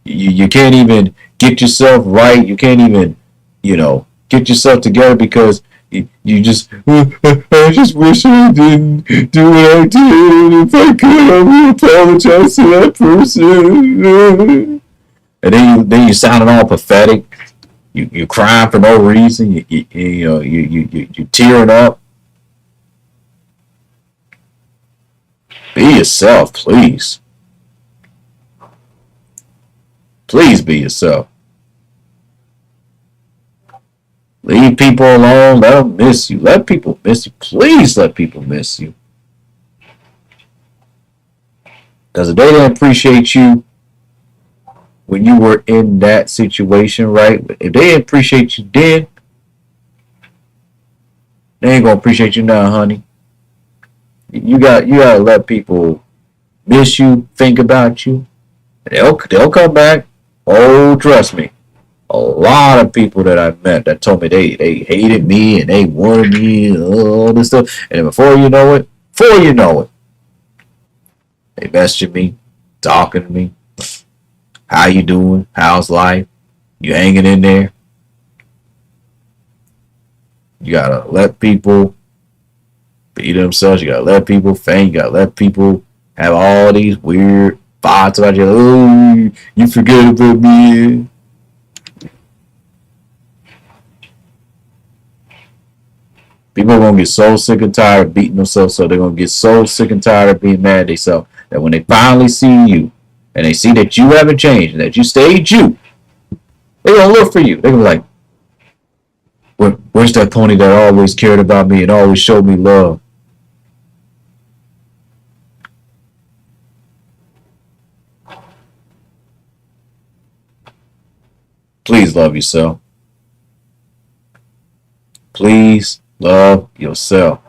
You can't even get yourself right. You can't even, get yourself together because You just, I just wish I didn't do what I did. If I could, I would apologize to that person. And then you sounding all pathetic. You crying for no reason. You tearing up. Be yourself, please. Please be yourself. Leave people alone. Let them miss you. Let people miss you. Please let people miss you. Because if they didn't appreciate you when you were in that situation, right? If they didn't appreciate you then, they ain't gonna appreciate you now, honey. You gotta let people miss you, think about you. They'll come back. Oh, trust me. A lot of people that I've met that told me they hated me and they wanted me and all this stuff. And then before you know it, they messaging me, talking to me. How you doing? How's life? You hanging in there? You gotta let people be themselves. You gotta let people think. You gotta let people have all these weird thoughts about you. Oh, you forget about me. People are gonna get so sick and tired of beating themselves, so they're gonna get so sick and tired of being mad at themselves that when they finally see you and they see that you haven't changed and that you stayed you, they're gonna look for you. They're gonna be like, where's that pony that always cared about me and always showed me love? Please love yourself. Please love yourself.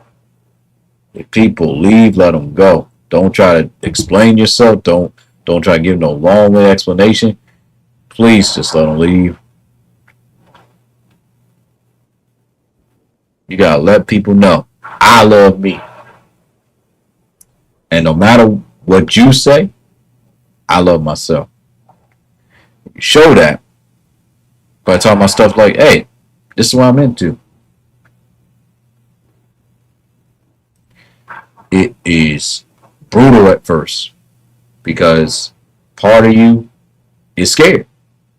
If people leave, let them go. Don't try to explain yourself. Don't try to give no long way explanation. Please just let them leave. You gotta let people know I love me, and no matter what you say, I love myself. You show that by talking about stuff like, "Hey, this is what I'm into." It is brutal at first because part of you is scared.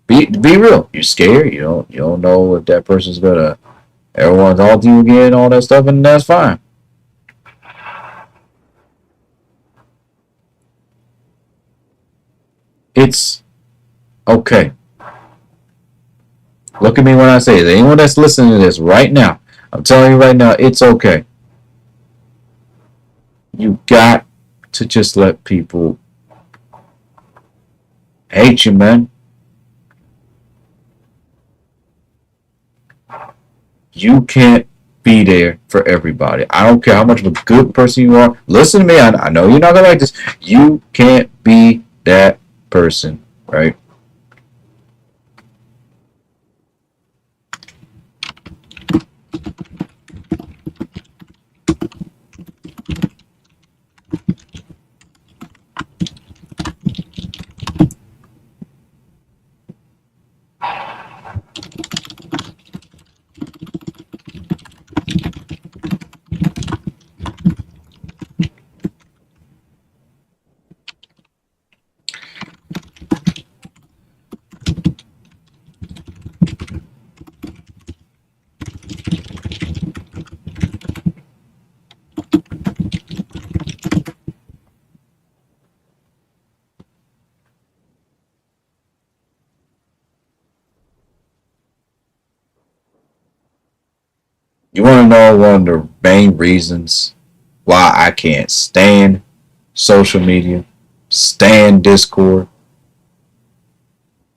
Be real. You're scared. You don't know if that person's gonna ever want to talk to you again, all that stuff, and that's fine. It's okay. Look at me when I say it. Anyone that's listening to this right now, I'm telling you right now, it's okay. You got to just let people hate you, man. You can't be there for everybody. I don't care how much of a good person you are. Listen to me. I know you're not gonna like this. You can't be that person, right? You want to know one of the main reasons why I can't stand social media, stand Discord?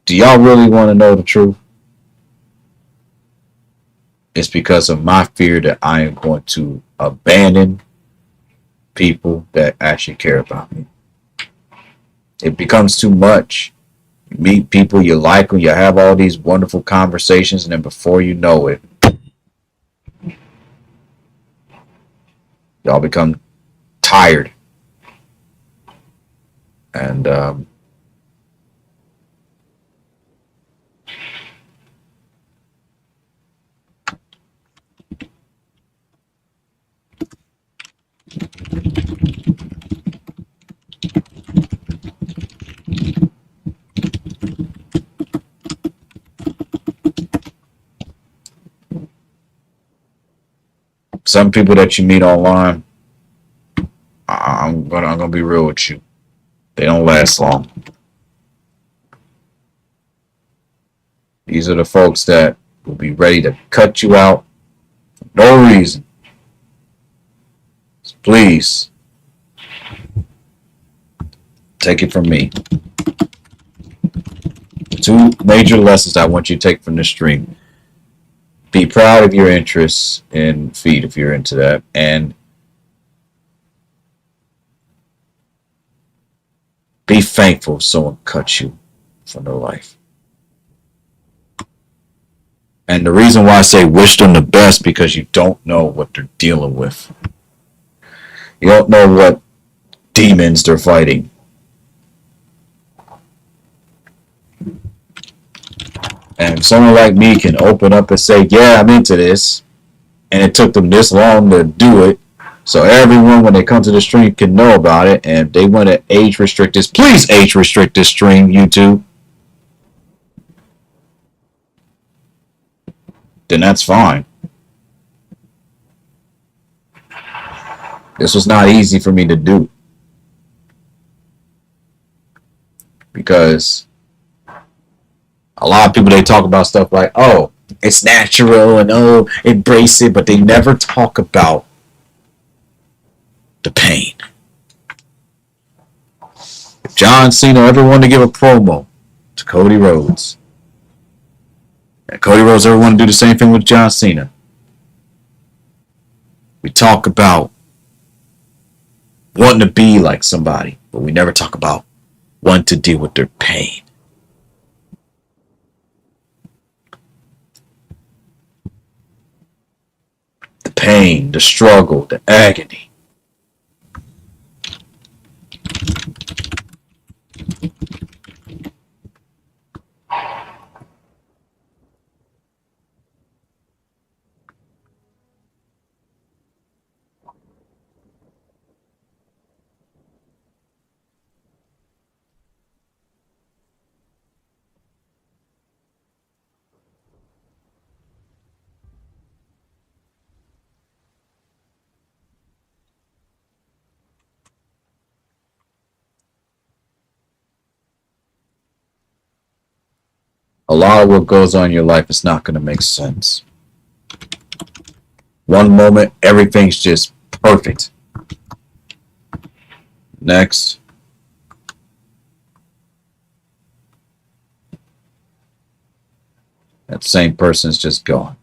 Do y'all really want to know the truth? It's because of my fear that I am going to abandon people that actually care about me. It becomes too much. You meet people, you like them, you have all these wonderful conversations, and then before you know it, y'all become tired. And some people that you meet online, I'm gonna be real with you. They don't last long. These are the folks that will be ready to cut you out for no reason. So please take it from me. Two major lessons I want you to take from this stream. Be proud of your interests in feed if you're into that, and be thankful if someone cuts you from their life. And the reason why I say wish them the best, because you don't know what they're dealing with. You don't know what demons they're fighting. And someone like me can open up and say, yeah, I'm into this. And it took them this long to do it. So everyone, when they come to the stream, can know about it. And if they want to age restrict this, please age restrict this stream, YouTube. Then that's fine. This was not easy for me to do. Because a lot of people, they talk about stuff like, oh, it's natural and oh, embrace it, but they never talk about the pain. If John Cena ever wanted to give a promo to Cody Rhodes, and Cody Rhodes ever wanted to do the same thing with John Cena, we talk about wanting to be like somebody, but we never talk about wanting to deal with their pain. The pain, the struggle, the agony. A lot of what goes on in your life is not going to make sense. One moment, everything's just perfect. Next, that same person's just gone.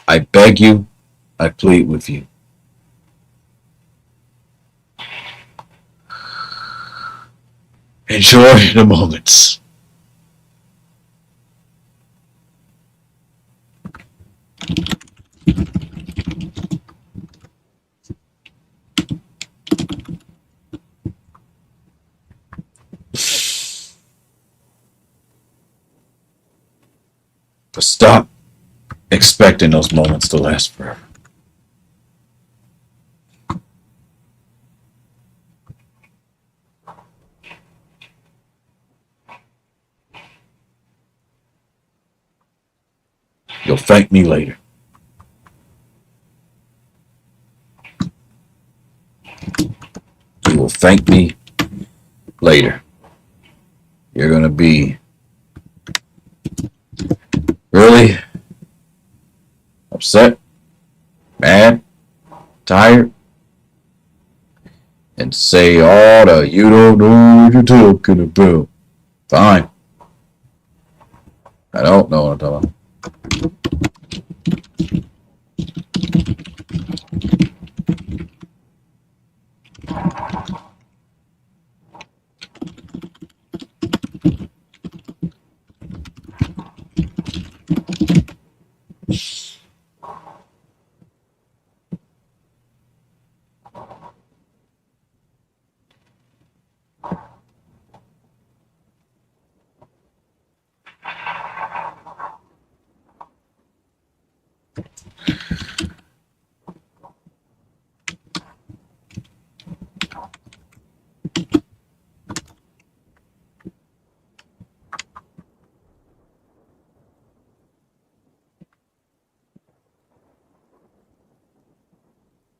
I beg you, I plead with you. Enjoy the moments. But stop expecting those moments to last forever. You'll thank me later. You will thank me later. You're going to be really upset, mad, tired, and say all the you don't know what you're talking about. Fine. I don't know what I'm talking about.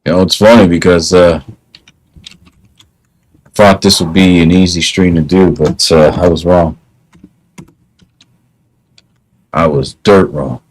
You know, it's funny because I thought this would be an easy stream to do, but I was wrong. I was dirt wrong.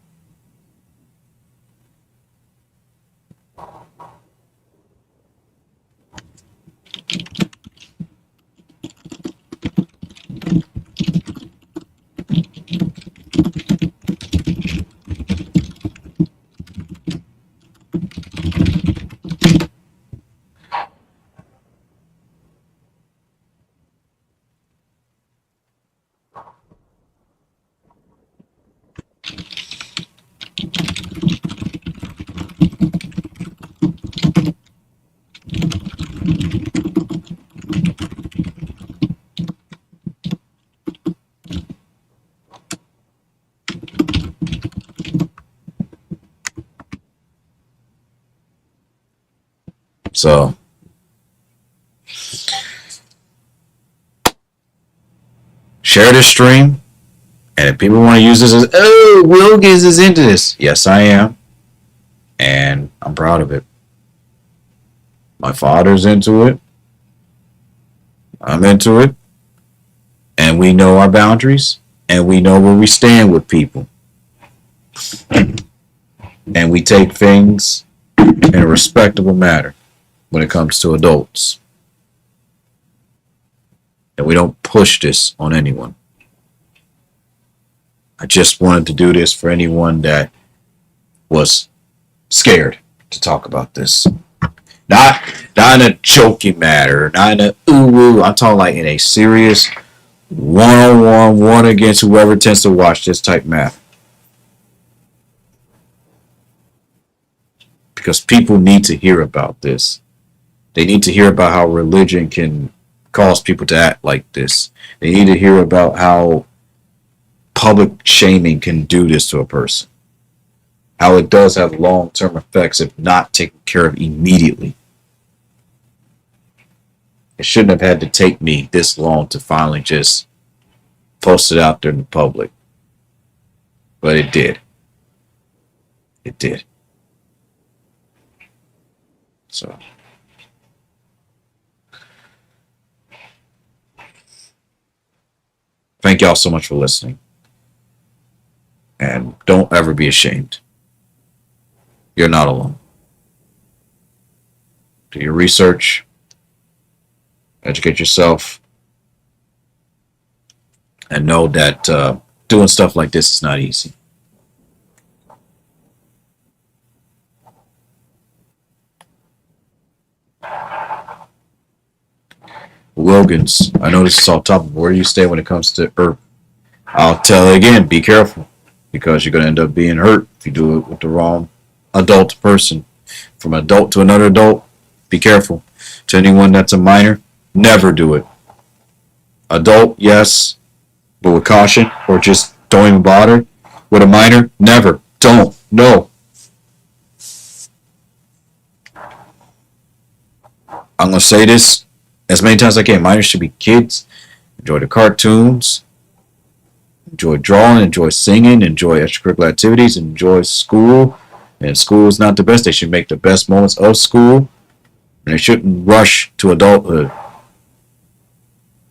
So share this stream, and if people want to use this as, oh, Wilkins is into this. Yes, I am, and I'm proud of it. My father's into it. I'm into it, and we know our boundaries, and we know where we stand with people, and we take things in a respectable manner when it comes to adults. And we don't push this on anyone. I just wanted to do this for anyone that was scared to talk about this. Not in a joking matter, not in a ooh. I'm talking like in a serious one-on-one, one against whoever tends to watch this type math. Because people need to hear about this. They need to hear about how religion can cause people to act like this. They need to hear about how public shaming can do this to a person. How it does have long-term effects if not taken care of immediately. It shouldn't have had to take me this long to finally just post it out there in the public. But it did. It did. So thank y'all so much for listening. And don't ever be ashamed. You're not alone. Do your research. Educate yourself. And know that doing stuff like this is not easy. Wilkins, I know this is off topic. Where do you stay when it comes to Earth? I'll tell you again, be careful. Because you're going to end up being hurt if you do it with the wrong adult person. From adult to another adult, be careful. To anyone that's a minor, never do it. Adult, yes, but with caution, or just don't even bother. With a minor, never. Don't. No. I'm going to say this as many times as I can. Minors should be kids. Enjoy the cartoons. Enjoy drawing, enjoy singing, enjoy extracurricular activities, enjoy school. And school is not the best. They should make the best moments of school. And they shouldn't rush to adulthood.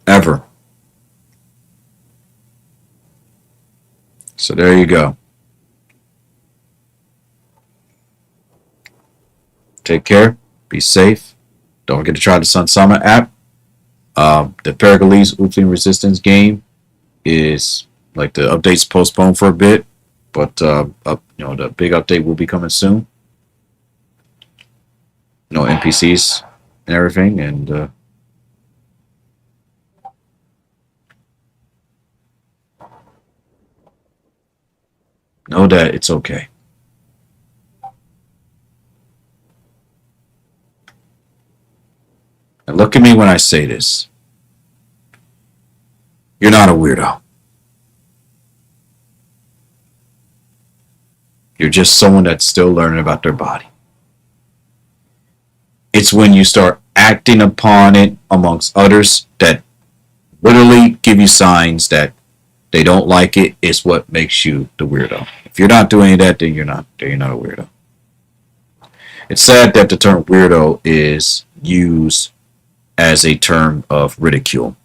Ever. So there you go. Take care. Be safe. Don't forget to try the Sun Sama app. The Pericles Oopsing Resistance game is like the update's postponed for a bit, but the big update will be coming soon. NPCs and everything, and know that it's okay. And look at me when I say this. You're not a weirdo. You're just someone that's still learning about their body. It's when you start acting upon it amongst others that literally give you signs that they don't like it. Is what makes you the weirdo. If you're not doing that, then you're not a weirdo. It's sad that the term weirdo is used as a term of ridicule,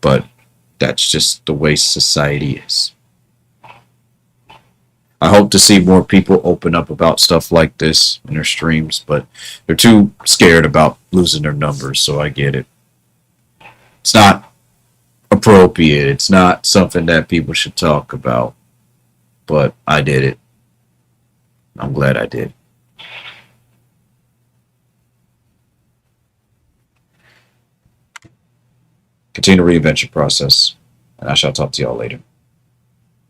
but that's just the way society is. I hope to see more people open up about stuff like this in their streams, but they're too scared about losing their numbers, so I get it. It's not appropriate. It's not something that people should talk about, but I did it. I'm glad I did. Continue the reinvention process, and I shall talk to y'all later.